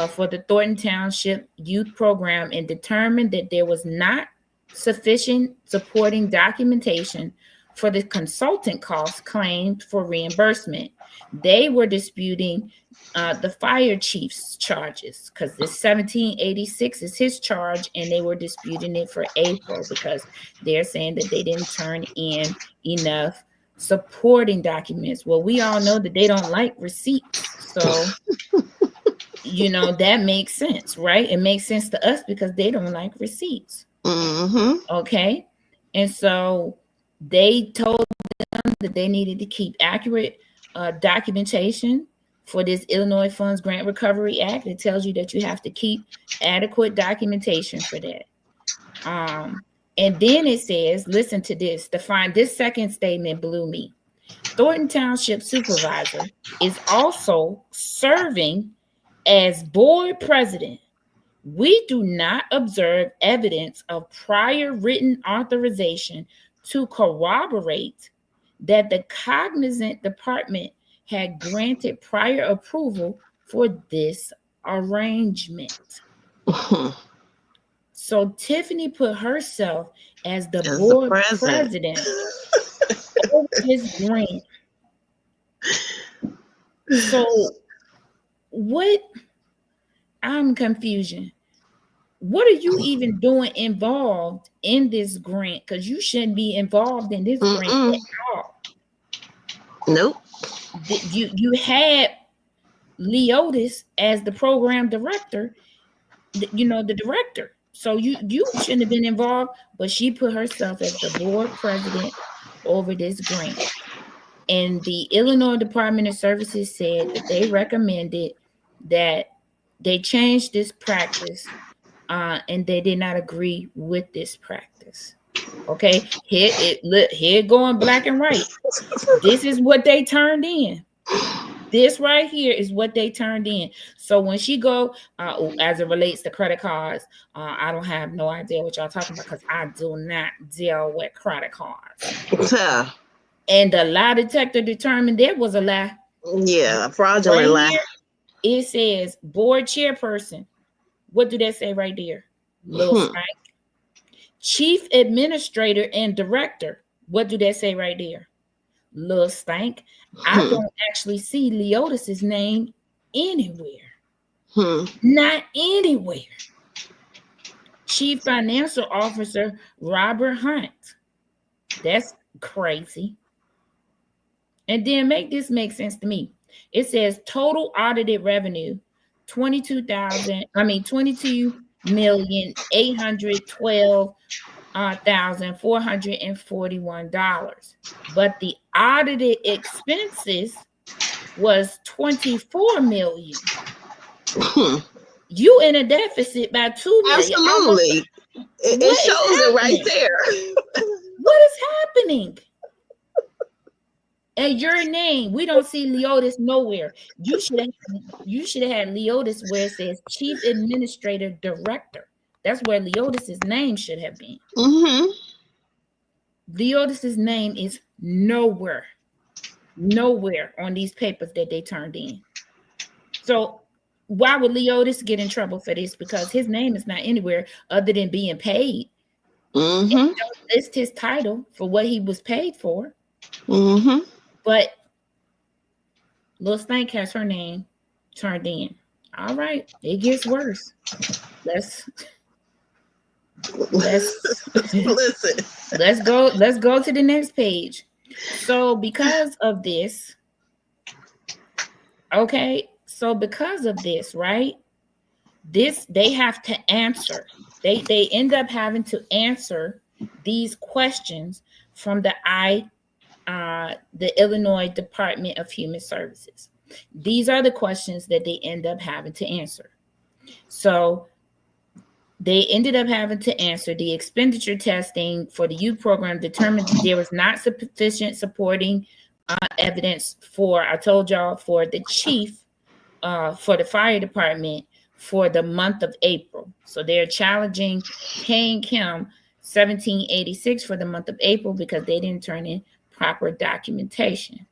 for the Thornton Township Youth Program and determined that there was not sufficient supporting documentation for the consultant costs claimed for reimbursement. They were disputing the fire chief's charges, because this 1786 is his charge, and they were disputing it for April because they're saying that they didn't turn in enough supporting documents. Well, we all know that they don't like receipts, so that makes sense, right? It makes sense to us because they don't like receipts. Mm-hmm. Okay, and so they told them that they needed to keep accurate documentation for this Illinois Funds Grant Recovery Act. It tells you that you have to keep adequate documentation for that. And then it says, listen to this, this second statement blew me. Thornton Township Supervisor is also serving as board president. We do not observe evidence of prior written authorization to corroborate that the cognizant department had granted prior approval for this arrangement. So Tiffany put herself as the board president over this grant. So what? I'm confusion. What are you even doing involved in this grant? Because you shouldn't be involved in this grant at all. Nope. You had Leotis as the program director, the director. So you shouldn't have been involved, but she put herself as the board president over this grant. And the Illinois Department of Services said that they recommended that they change this practice, and they did not agree with this practice. Okay, here it going black and white. This is what they turned in. This right here is what they turned in. So when she go, as it relates to credit cards, I don't have no idea what y'all talking about because I do not deal with credit cards. And the lie detector determined there was a lie. Yeah, fraudulent lie. Here, it says board chairperson. What do they say right there? Lil Stank. Chief administrator and director. What do they say right there? Lil Stank. I don't actually see Leotis's name anywhere. Not anywhere. Chief financial officer Robert Hunt. That's crazy. And then make sense to me. It says total audited revenue $22,812,441. But the audited expenses was $24 million. You in a deficit by $2 million. Absolutely. It shows it right there. What is happening? And your name, we don't see Leotis nowhere. You should have had Leotis where it says Chief Administrator Director. That's where Leotis's name should have been. Leotis's name is nowhere on these papers that they turned in. So why would Leotis get in trouble for this? Because his name is not anywhere other than being paid. And don't list his title for what he was paid for. But Lil Stank has her name turned in. All right, it gets worse. Let's listen. Let's go to the next page. So because of this, right? They have to answer. They end up having to answer these questions from the Illinois Department of Human Services. These are the questions that they end up having to answer. So they ended up having to answer the expenditure testing for the youth program determined that there was not sufficient supporting evidence for the chief for the fire department for the month of April. So they're challenging paying him $1,786 for the month of April because they didn't turn in proper documentation.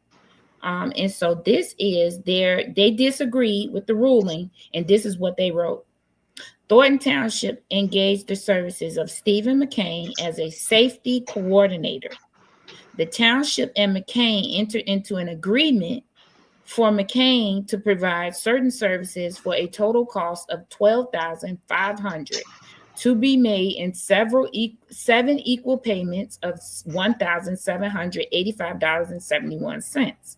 And so this is they disagreed with the ruling, and this is what they wrote. Thornton Township engaged the services of Stephen McCain as a safety coordinator. The township and McCain entered into an agreement for McCain to provide certain services for a total cost of $12,500 to be made in 7 equal payments of $1,785.71.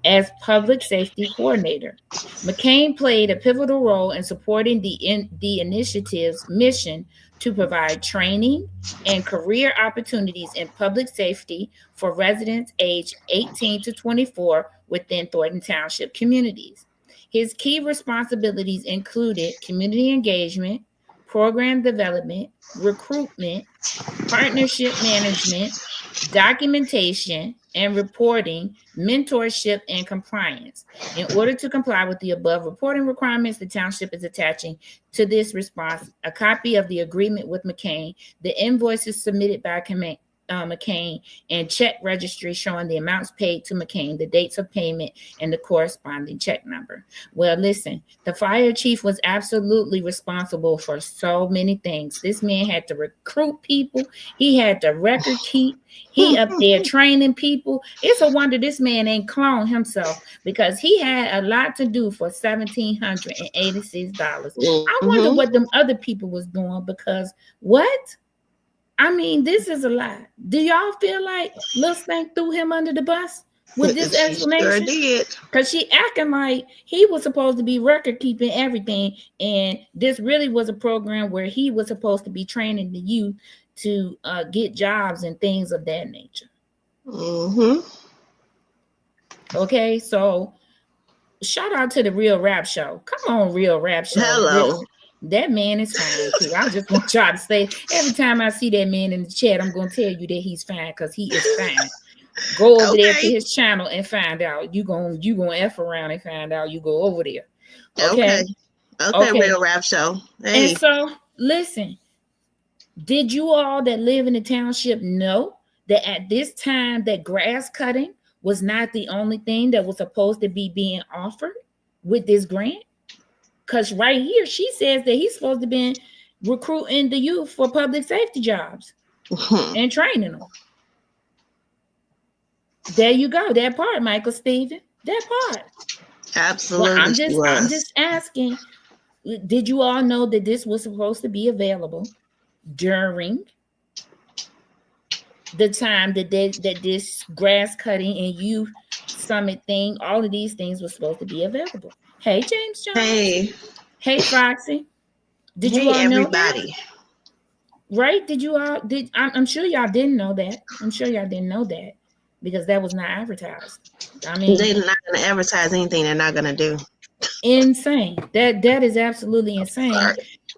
As public safety coordinator, McCain played a pivotal role in supporting the initiative's mission to provide training and career opportunities in public safety for residents aged 18 to 24 within Thornton Township communities. His key responsibilities included community engagement, program development, recruitment, partnership management, documentation and reporting, mentorship, and compliance. In order to comply with the above reporting requirements, the township is attaching to this response a copy of the agreement with McCain, the invoices submitted by McCain, and check registry showing the amounts paid to McCain, the dates of payment, and the corresponding check number. Well, listen, the fire chief was absolutely responsible for so many things. This man had to recruit people. He had to record keep. He up there training people. It's a wonder this man ain't cloned himself because he had a lot to do for $1,786. I wonder what them other people was doing because what? I mean, this is a lie. Do y'all feel like Lil Stank threw him under the bus with this explanation? Sure did. Because she acting like he was supposed to be record keeping everything, and this really was a program where he was supposed to be training the youth to get jobs and things of that nature. Okay, so shout out to the Real Rap Show. Come on, Real Rap Show. Hello. That man is fine too. I just want y'all to say, every time I see that man in the chat, I'm gonna tell you that he's fine, because he is fine. Go over there to his channel and find out. You gonna F around and find out. You go over there. Okay. Real rap show. Hey. And so listen, did you all that live in the township know that at this time that grass cutting was not the only thing that was supposed to be being offered with this grant? Because right here, she says that he's supposed to be recruiting the youth for public safety jobs and training them. There you go. That part, Michael Stephen. That part. Absolutely. Well, I'm just asking, did you all know that this was supposed to be available during the time that this grass cutting and youth summit thing, all of these things were supposed to be available? Hey, James Jones. Hey, Foxy. Did you all know that? Right? I'm sure y'all didn't know that. I'm sure y'all didn't know that, because that was not advertised. I mean, they're not going to advertise anything they're not going to do. Insane. That is absolutely insane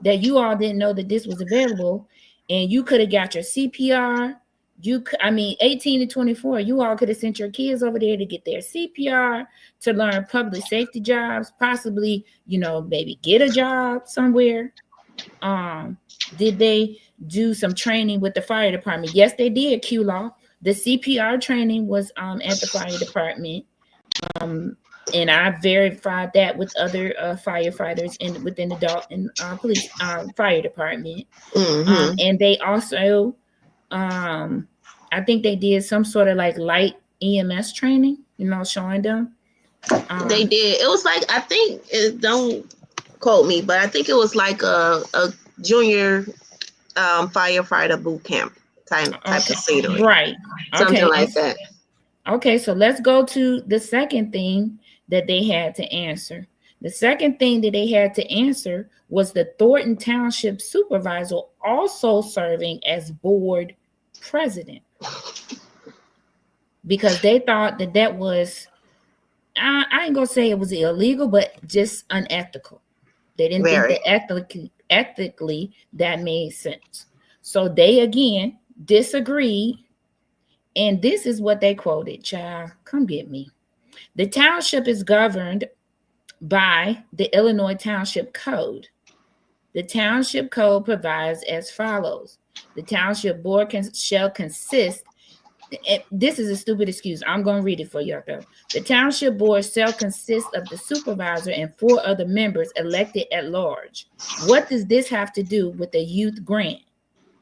that you all didn't know that this was available, and you could have got your CPR. 18 to 24, you all could have sent your kids over there to get their CPR, to learn public safety jobs, possibly, maybe get a job somewhere. Did they do some training with the fire department? Yes, they did, Q-Law. The CPR training was at the fire department. And I verified that with other firefighters within the Dalton police fire department. Mm-hmm. And they also, I think they did some sort of like light EMS training, showing them. They did. It was like, I think, don't quote me, but I think it was like a junior firefighter boot camp type of scenery. Right. Something like that. Okay, so let's go to the second thing that they had to answer. The second thing that they had to answer was the Thornton Township supervisor also serving as board president, because they thought that was, I ain't gonna say it was illegal, but just unethical. They didn't think that ethically that made sense. So they again disagreed, and this is what they quoted. Child, come get me. The township is governed by the Illinois Township Code. The Township Code provides as follows. The Township Board shall consist, this is a stupid excuse, I'm going to read it for you though. The Township Board shall consist of the supervisor and 4 other members elected at large. What does this have to do with a youth grant?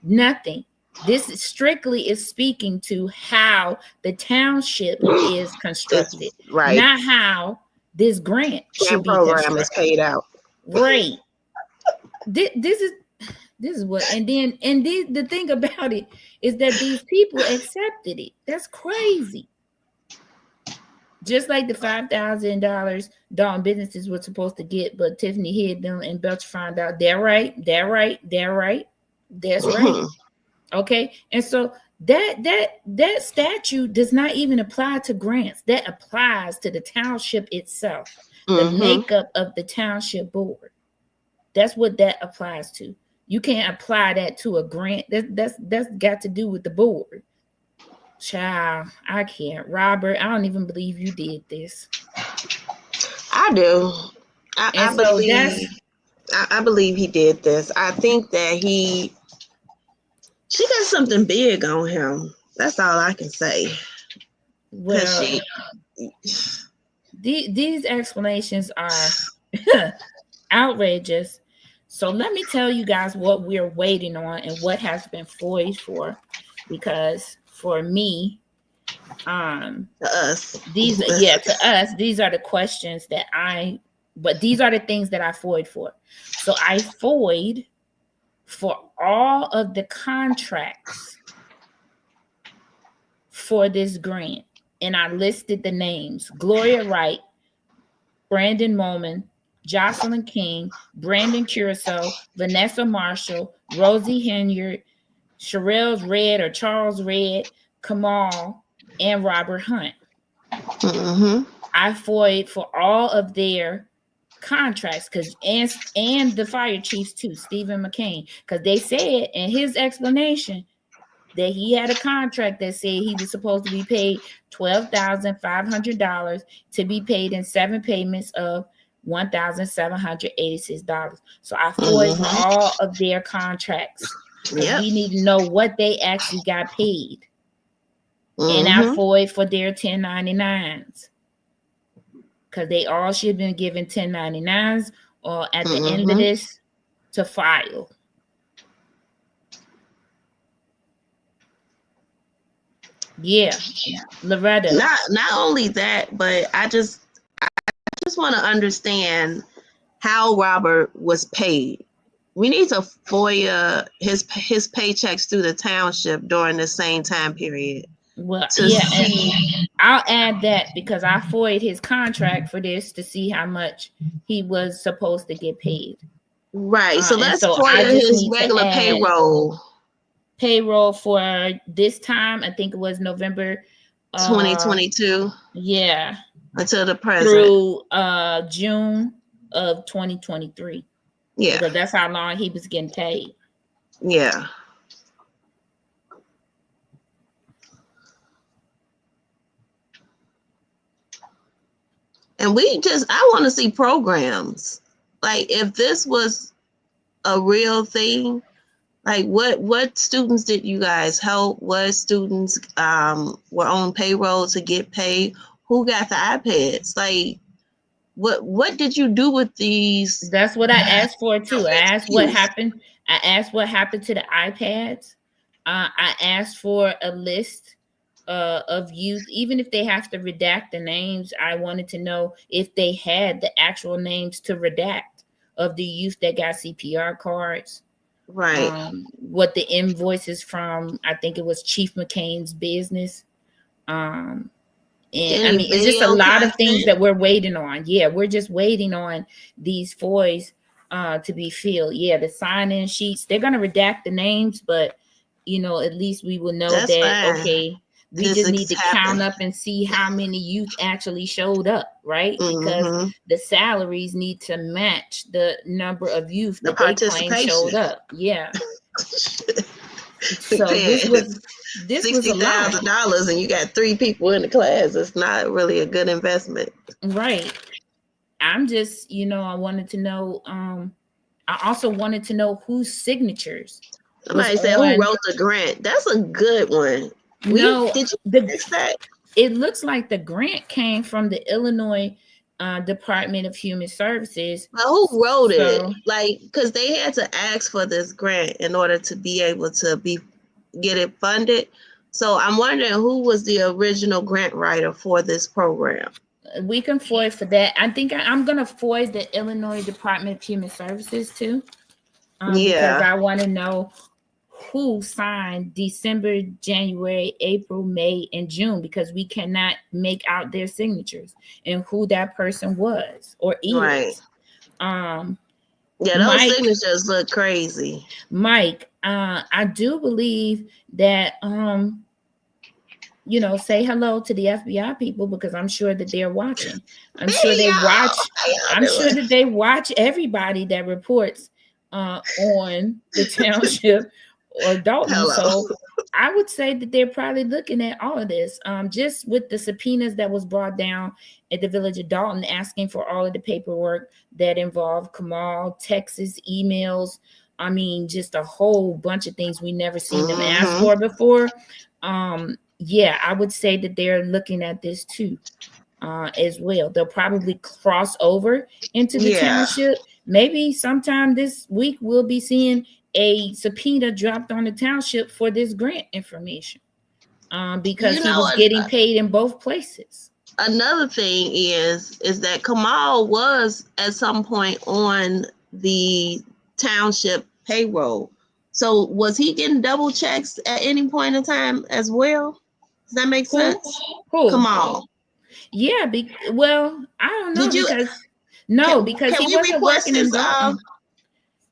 Nothing. This strictly is speaking to how the township is constructed, right? Not how this grant program is paid out. Right. This is what, and the thing about it is that these people accepted it. That's crazy. Just like the $5,000 Dalton businesses were supposed to get, but Tiffany hid them, and Belcher found out they're right. That's right. Okay, and so that statute does not even apply to grants. That applies to the township itself, the makeup of the township board. That's what that applies to. You can't apply that to a grant. That's got to do with the board. Child, I can't. Robert, I don't even believe you did this. I do. I believe he did this. I think that she got something big on him. That's all I can say. Well, these explanations are outrageous. So let me tell you guys what we're waiting on and what has been FOIA'd for. Because for me, to us, these are the questions that but these are the things that I FOIA'd for. So I FOIA'd for all of the contracts for this grant, and I listed the names: Gloria Wright, Brandon Moman, Jocelyn King, Brandon Curacao, Vanessa Marshall, Rosie Henyard, Sherelle Red or Charles Red, Kamal, and Robert Hunt. I FOIA'd for all of their contracts, because and the fire chiefs too, Stephen McCain, because they said in his explanation that he had a contract that said he was supposed to be paid $12,500 to be paid in 7 payments of $1,786. So I FOIA'd all of their contracts because we need to know what they actually got paid. And I FOIA'd for their 1099s because they all should have been given 1099s or at the end of this to file. Yeah, Loretta. Not only that, but I just want to understand how Robert was paid. We need to FOIA his paychecks through the township during the same time period. Well, yeah, and I'll add that because I FOIA'd his contract for this to see how much he was supposed to get paid. Right. So let's FOIA his regular payroll. Payroll for this time, I think it was November 2022. Yeah. Until the present. Through June of 2023. Yeah. Because that's how long he was getting paid. Yeah. And I want to see programs. Like if this was a real thing, like what students did you guys help? What students were on payroll to get paid? Who got the iPads? Like what did you do with these? That's what I asked for too. I asked what happened. I asked what happened to the iPads. I asked for a list of youth, even if they have to redact the names. I wanted to know if they had the actual names to redact of the youth that got CPR cards. Right. What the invoices from, I think it was Chief McCain's business. And I mean, it's just a lot of things that we're waiting on. Yeah, we're just waiting on these FOIAs to be filled. Yeah, the sign-in sheets, they're going to redact the names, but, you know, at least we will know that, okay, we just need to count up and see how many youth actually showed up, right? Because the salaries need to match the number of youth that they claim showed up. Yeah. So this was $60,000 and you got 3 people in the class. It's not really a good investment. Right. I'm just, you know, I wanted to know, I also wanted to know whose signatures. Somebody said, who wrote the grant? That's a good one. Did you fix that? It looks like the grant came from the Illinois Department of Human Services. Well, who wrote it? Like, because they had to ask for this grant in order to be able to get it funded. So I'm wondering who was the original grant writer for this program. We can FOIA for that. I think I'm going to FOIA the Illinois Department of Human Services too. Because I want to know who signed December, January, April, May, and June, because we cannot make out their signatures and who that person was or is. Right. Yeah, those signatures look crazy. Mike, I do believe that you know, say hello to the FBI people because I'm sure that they're watching. I'm sure they watch. I'm sure that they watch everybody that reports on the township or Dalton. So I would say that they're probably looking at all of this. Just with the subpoenas that was brought down at the village of Dalton, asking for all of the paperwork that involved Kamal, Texas emails. I mean, just a whole bunch of things we never seen them ask for before. Yeah, I would say that they're looking at this too, as well. They'll probably cross over into the township. Maybe sometime this week we'll be seeing a subpoena dropped on the township for this grant information, because he was getting paid in both places. Another thing is that Kamal was at some point on the township payroll. So was he getting double checks at any point in time as well? Does that make sense? Who? Kamal. Yeah. Well, I don't know. Because he wasn't working in Dalton.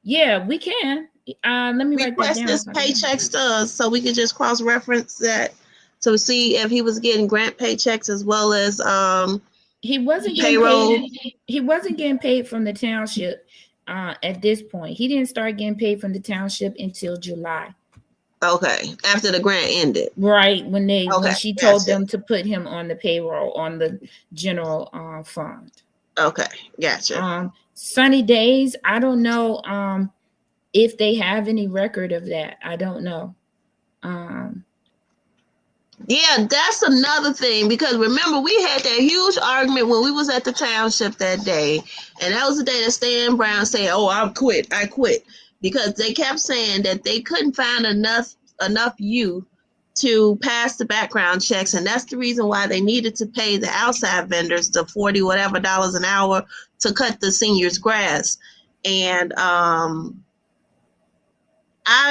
Yeah, we can. Let me write that down. Request this paychecks to us so we can just cross-reference that to see if he was getting grant paychecks as well as He wasn't getting payroll? paid. He wasn't getting paid from the township at this point. He didn't start getting paid from the township until July. Okay, after the grant ended. Right, when she told gotcha. them to put him on the payroll on the general fund. Okay, gotcha. Sunny days, I don't know if they have any record of that. I don't know. Yeah, that's another thing, because remember, we had that huge argument when we was at the township that day, and that was the day that Stan Brown said, "Oh, I quit," because they kept saying that they couldn't find enough youth to pass the background checks, and that's the reason why they needed to pay the outside vendors the $40 whatever an hour to cut the seniors' grass. And I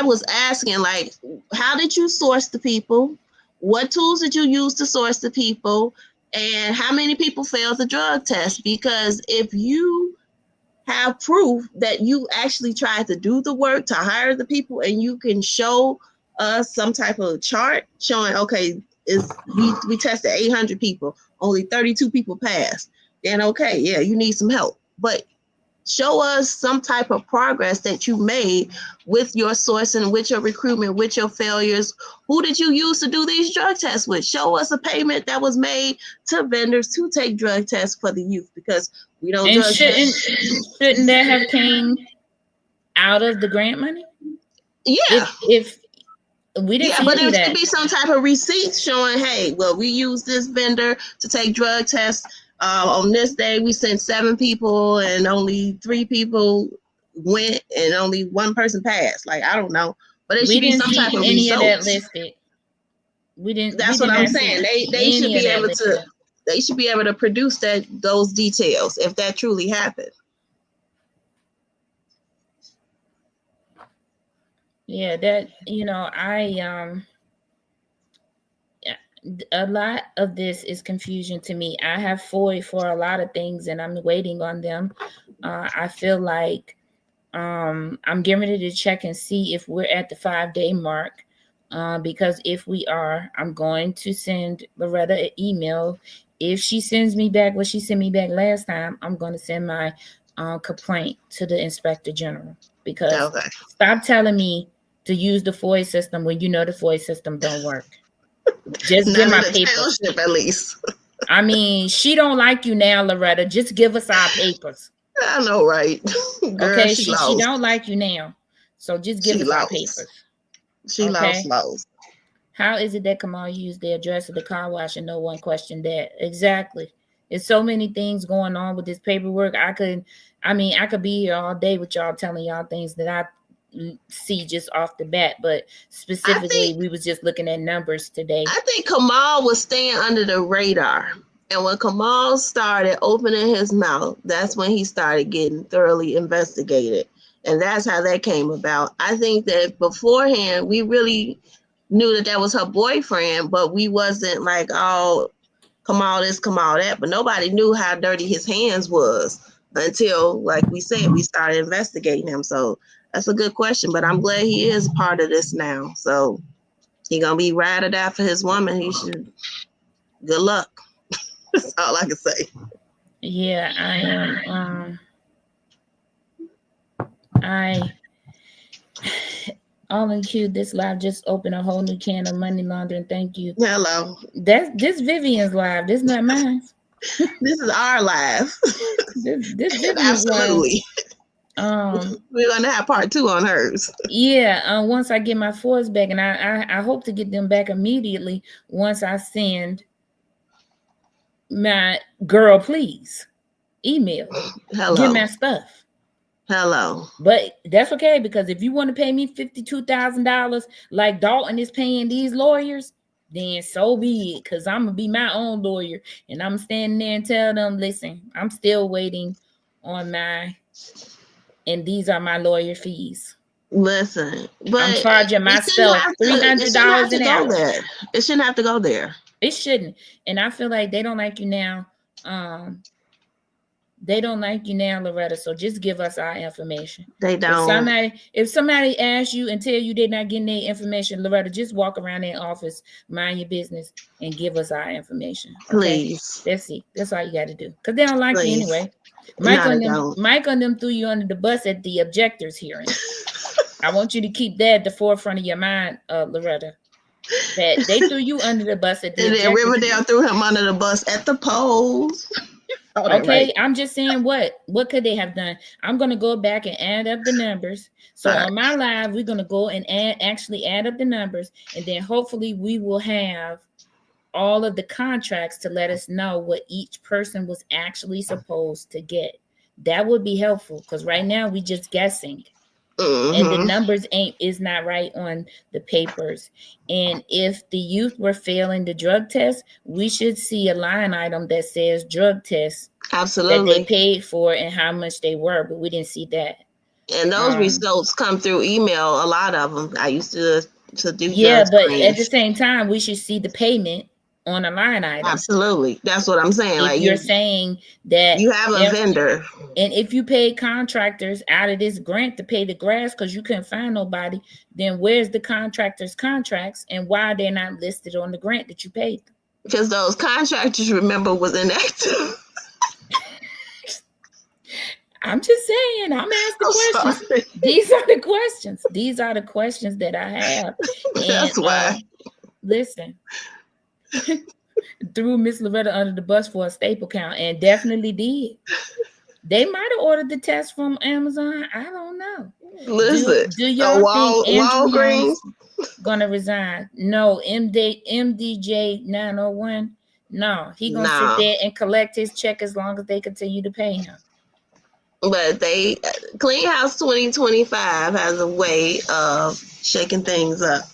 was asking, like, how did you source the people? What tools did you use to source the people? And how many people failed the drug test? Because if you have proof that you actually tried to do the work to hire the people, and you can show us some type of chart showing, okay, we tested 800 people, only 32 people passed, then okay, yeah, you need some help. But show us some type of progress that you made with your sourcing, with your recruitment, with your failures. Who did you use to do these drug tests with? Show us a payment that was made to vendors to take drug tests for the youth, because we don't. And shouldn't that have came out of the grant money? Yeah. If we didn't see but there that. should be some type of receipts showing, hey, well, we used this vendor to take drug tests. On this day, we sent 7 people and only 3 people went, and only 1 person passed. Like, I don't know, but it should be some type of any results. Of that listed. We didn't. That's what I'm saying. They should be able to. They should be able to produce those details if that truly happened. Yeah, that, a lot of this is confusion to me. I have FOIA for a lot of things, and I'm waiting on them. I feel like I'm getting ready to check and see if we're at the 5-day mark. Because if we are, I'm going to send Loretta an email. If she sends me back what she sent me back last time, I'm going to send my complaint to the Inspector General. Because stop telling me to use the FOIA system when you know the FOIA system don't work. Just give my papers. At least. I mean, she don't like you now, Loretta. Just give us our papers. I know, right? Girl, okay, she don't like you now. So just give us our papers. She lost. How is it that Kamal used the address of the car wash and no one questioned that? Exactly. There's so many things going on with this paperwork. I could be here all day with y'all telling y'all things that I see just off the bat, but specifically we was just looking at numbers today. I think Kamal was staying under the radar, and when Kamal started opening his mouth, that's when he started getting thoroughly investigated, and that's how that came about. I think that beforehand we really knew that was her boyfriend, but we wasn't like, oh, Kamal this, Kamal that, but nobody knew how dirty his hands was until, like we said, we started investigating him. So that's a good question, but I'm glad he is part of this now. So he gonna be ride or die for his woman. He should. Good luck. That's all I can say. Yeah, I am. Allintheque, this live just opened a whole new can of money laundering. Thank you. Hello. This Vivian's live. This is not mine. This is our live. This Vivian's absolutely. Live. We're gonna have part 2 on hers. Yeah, once I get my FOIAs back, and I hope to get them back immediately once I send my girl, please email. Hello. Get my stuff. Hello. But that's okay, because if you want to pay me $52,000 like Dalton is paying these lawyers, then so be it, because I'm gonna be my own lawyer, and I'm standing there and tell them, listen, I'm still waiting on and these are my lawyer fees. Listen, but I'm charging myself $300 an hour. It shouldn't have to go there. It shouldn't. And I feel like they don't like you now They don't like you now, Loretta. So just give us our information. They don't. If somebody asks you and tell you they're not getting their information, Loretta, just walk around their office, mind your business, and give us our information. Okay? Please. Let's see. That's all you got to do. Because they don't like you anyway. Mike on them threw you under the bus at the objectors hearing. I want you to keep that at the forefront of your mind, Loretta. That they threw you under the bus at the and then Riverdale threw him under the bus at the polls. Okay, right. I'm just saying what could they have done? I'm going to go back and add up the numbers. So on my live, we're going to go and actually add up the numbers, and then hopefully we will have all of the contracts to let us know what each person was actually supposed to get. That would be helpful, because right now we just guessing. And the numbers is not right on the papers. And if the youth were failing the drug test, we should see a line item that says drug tests. Absolutely. That they paid for and how much they were, but we didn't see that. And those results come through email, a lot of them. I used to do. Yeah, but at the same time, we should see the payment on a line item. Absolutely. That's what I'm saying. If like you're saying that you have a vendor. And if you pay contractors out of this grant to pay the grass because you couldn't find nobody, then where's the contractors' contracts and why they're not listed on the grant that you paid them? Because those contractors, remember, was inactive. I'm just saying, I'm asking questions. Sorry. These are the questions. These are the questions that I have. That's why. Listen. Threw Miss Loretta under the bus for a staple count, and definitely did. They might have ordered the test from Amazon. I don't know. Listen, do y'all think Walgreens gonna resign? No, MDJ 901. No, he gonna sit there and collect his check as long as they continue to pay him. But Clean House 2025 has a way of shaking things up.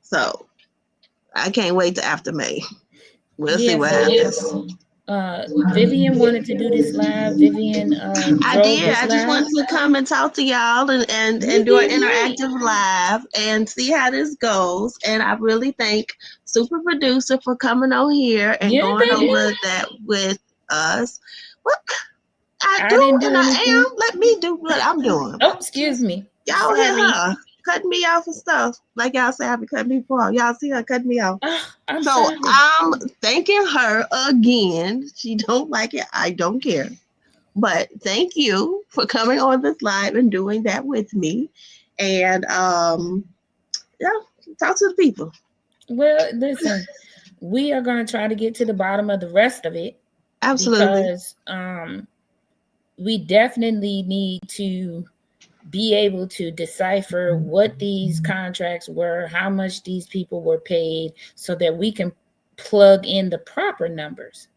So I can't wait to after May. We'll see what happens. Vivian wanted to do this live. Vivian, I did. I just wanted to come and talk to y'all and do an interactive live and see how this goes. And I really thank Super Producer for coming on here and going over that with us. Well, I am. Let me do what I'm doing. Oh, excuse me. Y'all hear her cutting me off and stuff. Like y'all say, I be cutting people off. Y'all see her cutting me off. I'm thanking her again. She don't like it. I don't care. But thank you for coming on this live and doing that with me. And talk to the people. Well, listen, we are going to try to get to the bottom of the rest of it. Absolutely. Because we definitely need to be able to decipher what these contracts were, how much these people were paid, so that we can plug in the proper numbers.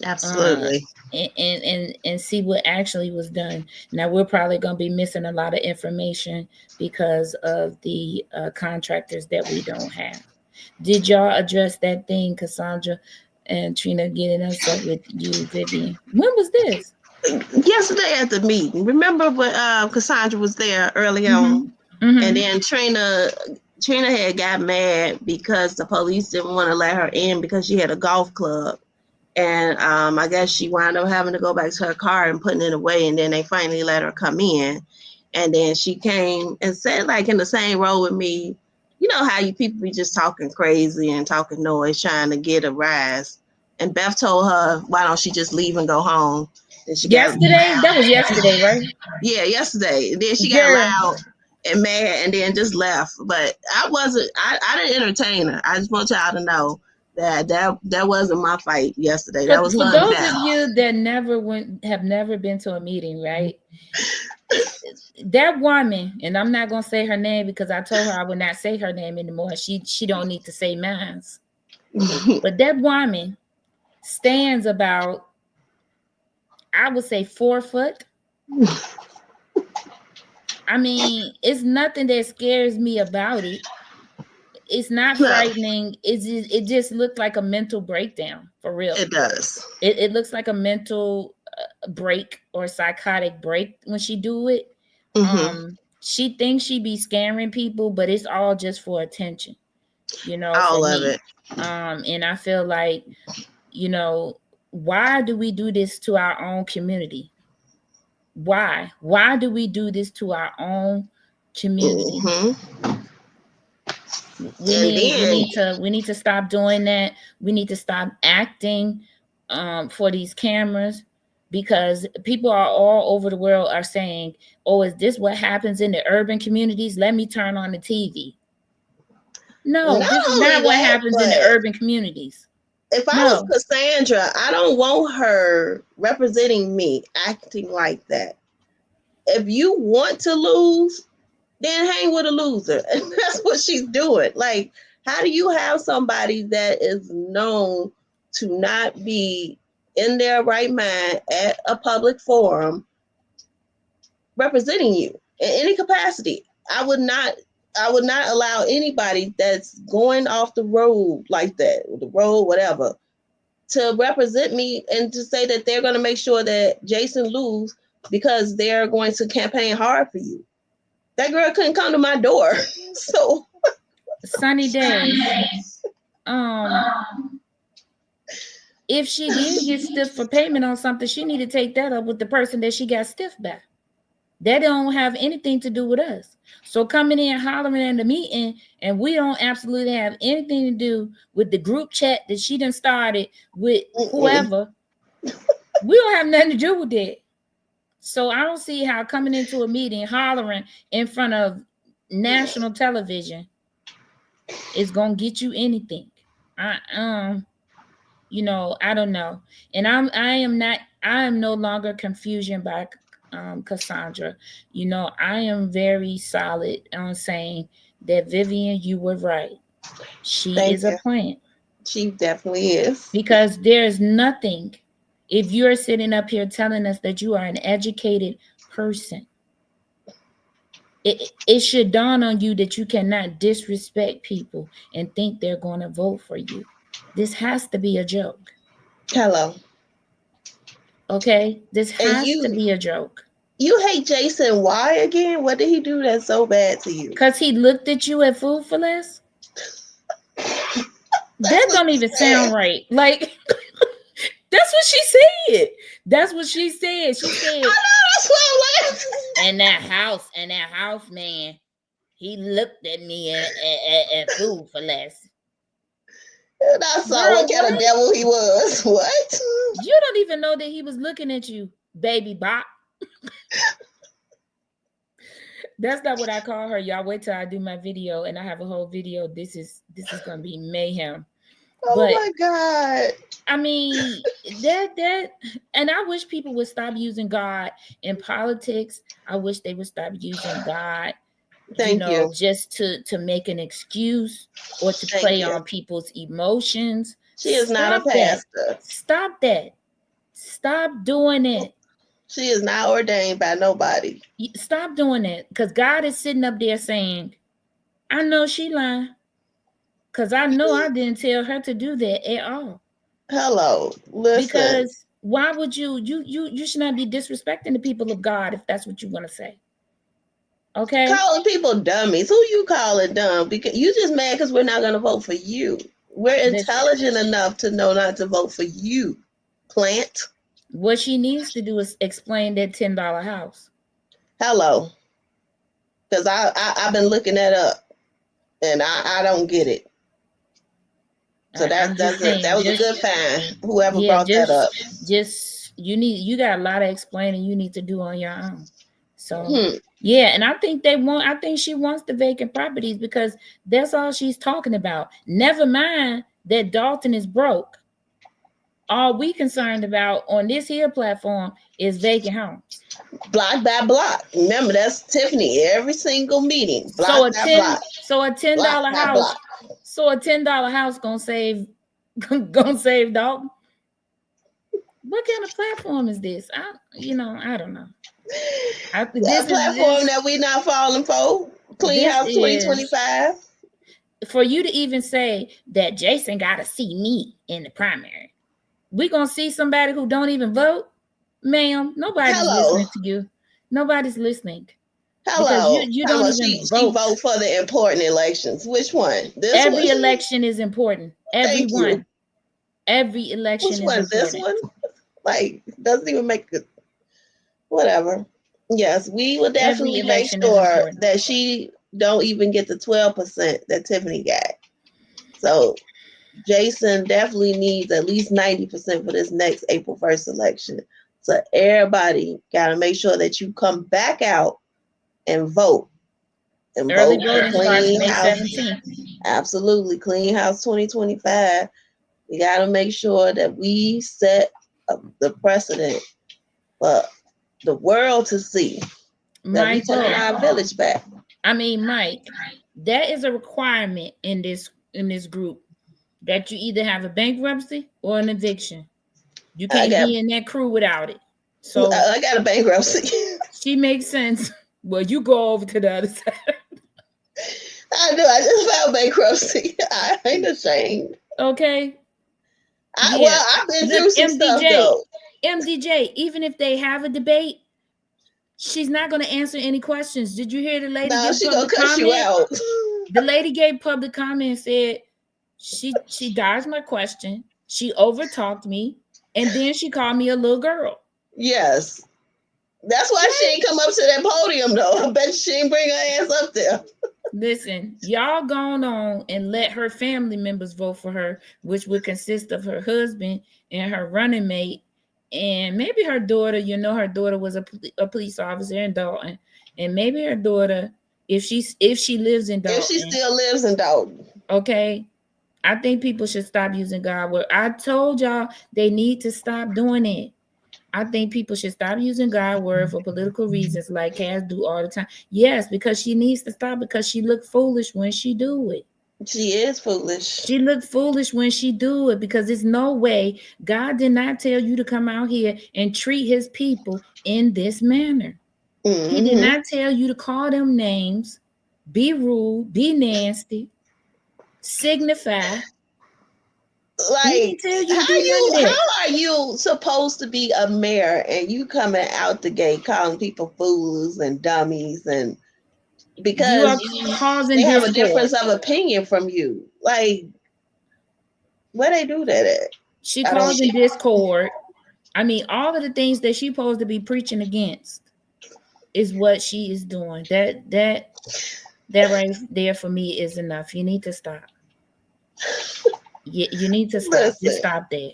Absolutely. And see what actually was done. Now, we're probably going to be missing a lot of information because of the contractors that we don't have. Did y'all address that thing, Cassandra and Trina, getting us up with you, Vivian? When was this? Yesterday at the meeting. Remember when Cassandra was there early on, and then Trina had got mad because the police didn't want to let her in because she had a golf club, and I guess she wound up having to go back to her car and putting it away, and then they finally let her come in, and then she came and said, like, in the same row with me, you know how you people be just talking crazy and talking noise trying to get a rise, and Beth told her, why don't she just leave and go home? Yesterday? That was yesterday, right? Yeah, yesterday. And then she got loud and mad and then just left. But I didn't entertain her. I just want y'all to know that wasn't my fight yesterday. That was for those of you that have never been to a meeting, right? That woman, and I'm not gonna say her name because I told her I would not say her name anymore. She don't need to say mine. But that woman stands about, I would say, 4 foot. I mean, it's nothing that scares me about it. It's not frightening. It just looked like a mental breakdown, for real. It does. It looks like a mental break or psychotic break when she do it. She thinks she be scaring people, but it's all just for attention. You know, all of it. And I feel like, you know, Why do we do this to our own community? Why do we do this to our own community? Mm-hmm. We need to stop doing that. We need to stop acting for these cameras, because people are all over the world are saying, oh, is this what happens in the urban communities? Let me turn on the TV. No, this is not what happens in the urban communities. If I was Cassandra, I don't want her representing me acting like that. If you want to lose, then hang with a loser. And that's what she's doing. Like, how do you have somebody that is known to not be in their right mind at a public forum representing you in any capacity? I would not allow anybody that's going off the road like that, the road, whatever, to represent me and to say that they're going to make sure that Jason lose because they're going to campaign hard for you. That girl couldn't come to my door. So Sunny Day, if she did get stiff for payment on something, she need to take that up with the person that she got stiff by. That don't have anything to do with us. So coming in hollering at the meeting, and we don't absolutely have anything to do with the group chat that she done started with whoever. We don't have nothing to do with that. So I don't see how coming into a meeting hollering in front of national television is gonna get you anything. I don't know. And I am no longer confusion by Cassandra. I am very solid on saying that Vivian, you were right. She is a plant. She definitely is. Because there's nothing, if you're sitting up here telling us that you are an educated person, it should dawn on you that you cannot disrespect people and think they're going to vote for you. This has to be a joke. Hello. Okay? This has to be a joke. You hate Jason. Why again? What did he do that's so bad to you? Because he looked at you at Food for Less? That don't even sound right. Like, that's what she said. That's what she said. She said, I know, that's what I'm laughing. And that house man, he looked at me at Food for Less. And I saw what kind of devil he was. What? You don't even know that he was looking at you, baby bop. That's not what I call her. Y'all wait till I do my video and I have a whole video. This is gonna be mayhem. Oh my God. I mean, that and I wish people would stop using God in politics. I wish they would stop using God, Thank you. just to make an excuse or to play on people's emotions. She is not a pastor. Stop that. Stop doing it. She is not ordained by nobody. Stop doing that, because God is sitting up there saying, I know she lying, because I know I didn't tell her to do that at all. Hello, listen. Because why would you should not be disrespecting the people of God if that's what you want to say. Okay? Calling people dummies. Who you calling dumb? Because you just mad because we're not going to vote for you. We're intelligent enough to know not to vote for you, plant. What she needs to do is explain that $10 house. Hello. Because I've been looking that up and I don't get it. So that was a good find. Whoever brought that up. You got a lot of explaining you need to do on your own. So yeah, and I think she wants the vacant properties because that's all she's talking about. Never mind that Dalton is broke. All we concerned about on this here platform is vacant homes. Block by block. Remember, that's Tiffany. Every single meeting. Block by block. So a $10 house. So a $10 house gonna save Dalton. What kind of platform is this? I don't know. This platform that we not falling for. Clean House 2025. For you to even say that Jason got to see me in the primary. We gonna see somebody who don't even vote, ma'am. Nobody's listening to you. Nobody's listening. Hello. Because you don't even vote. She vote for the important elections. Which one? Every election is important. Every one. Every election Which is one? This important. one? Like, doesn't even make it. Whatever. Yes, we will Every definitely make election is sure important. that she don't even get the 12% that Tiffany got. So Jason definitely needs at least 90% for this next April 1st election. So everybody got to make sure that you come back out and vote. And Early vote for voting starts Clean May House. 17th. Absolutely. Clean House 2025. We got to make sure that we set the precedent for the world to see that we taking our village back. I mean, Mike, that is a requirement in this group that you either have a bankruptcy or an eviction. You can't be in that crew without it. So I got a bankruptcy. she makes sense. Well, you go over to the other side. I do. I just filed bankruptcy. I ain't ashamed. Okay. Well, I've been through some stuff though. MDJ, even if they have a debate, she's not going to answer any questions. Did you hear the lady give public comment? You out. The lady gave public comment and said she dodged my question. She overtalked me, and then she called me a little girl. Yes. That's why she ain't come up to that podium though. I bet she ain't bring her ass up there. Listen, y'all gone on and let her family members vote for her, which would consist of her husband and her running mate, and maybe her daughter. You know, her daughter was a police officer in Dalton, and maybe her daughter, if she lives in Dalton, if she still lives in Dalton. Okay, I think people should stop using God word. I told y'all they need to stop doing it. I think people should stop using God word for political reasons like Cass do all the time. Yes, because she needs to stop because she looked foolish when she do it. She is foolish. She looked foolish when she do it because there's no way God did not tell you to come out here and treat his people in this manner. Mm-hmm. He did not tell you to call them names, be rude, be nasty, signify. Like, how are you supposed to be a mayor and you coming out the gate calling people fools and dummies and because they have a difference of opinion from you? Like, where they do that at? She calls in discord. I mean, all of the things that she's supposed to be preaching against is what she is doing. That right there for me is enough. You need to stop. You need to stop. Listen, just stop that.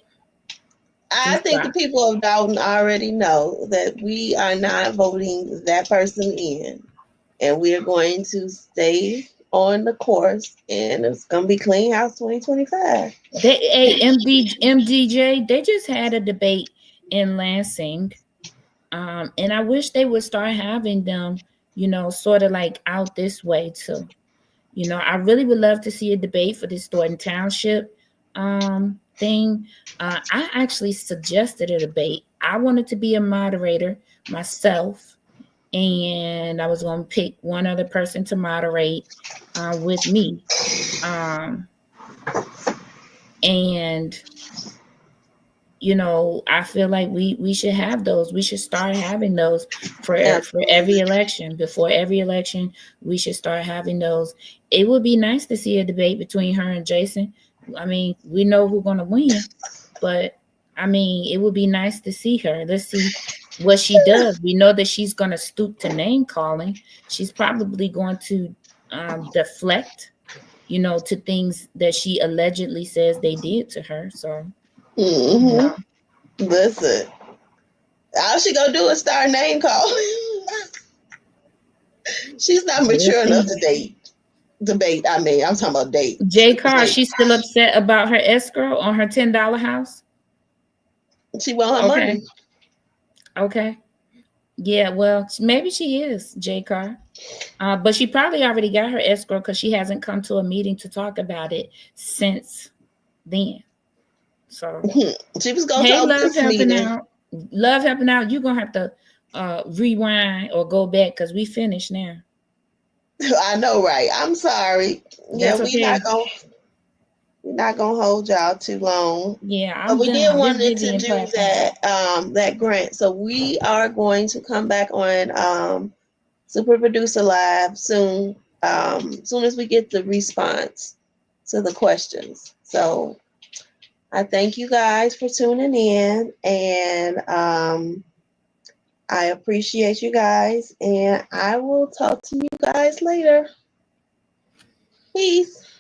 I think the people of Dalton already know that we are not voting that person in, and we are going to stay on the course, and it's going to be Clean House 2025. MDJ, they just had a debate in Lansing, and I wish they would start having them, sort of like out this way too. I really would love to see a debate for this Thornton Township thing. I actually suggested a debate. I wanted to be a moderator myself, and I was going to pick one other person to moderate with me. And I feel like we should have those. We should start having those for every election. Before every election, we should start having those. It would be nice to see a debate between her and Jason. I mean, we know who's going to win, but I mean, it would be nice to see her. Let's see what she does. We know that she's going to stoop to name calling. She's probably going to deflect, to things that she allegedly says they did to her. So, Listen, all she gonna do is start name calling. She's not mature enough to debate. I mean, I'm talking about date. J. Carr, she's still upset about her escrow on her $10 house. She want her money. Okay. Yeah, well, maybe she is, J. Carr. But she probably already got her escrow because she hasn't come to a meeting to talk about it since then. So she was going to Love helping out. Love helping out. You're going to have to rewind or go back because we finished now. I know, right? I'm sorry. That's okay. We're not gonna hold y'all too long. Yeah, but we did wanted to do that grant. So we are going to come back on Super Producer Live soon. Soon as we get the response to the questions. So I thank you guys for tuning in, and I appreciate you guys, and I will talk to you guys later. Peace.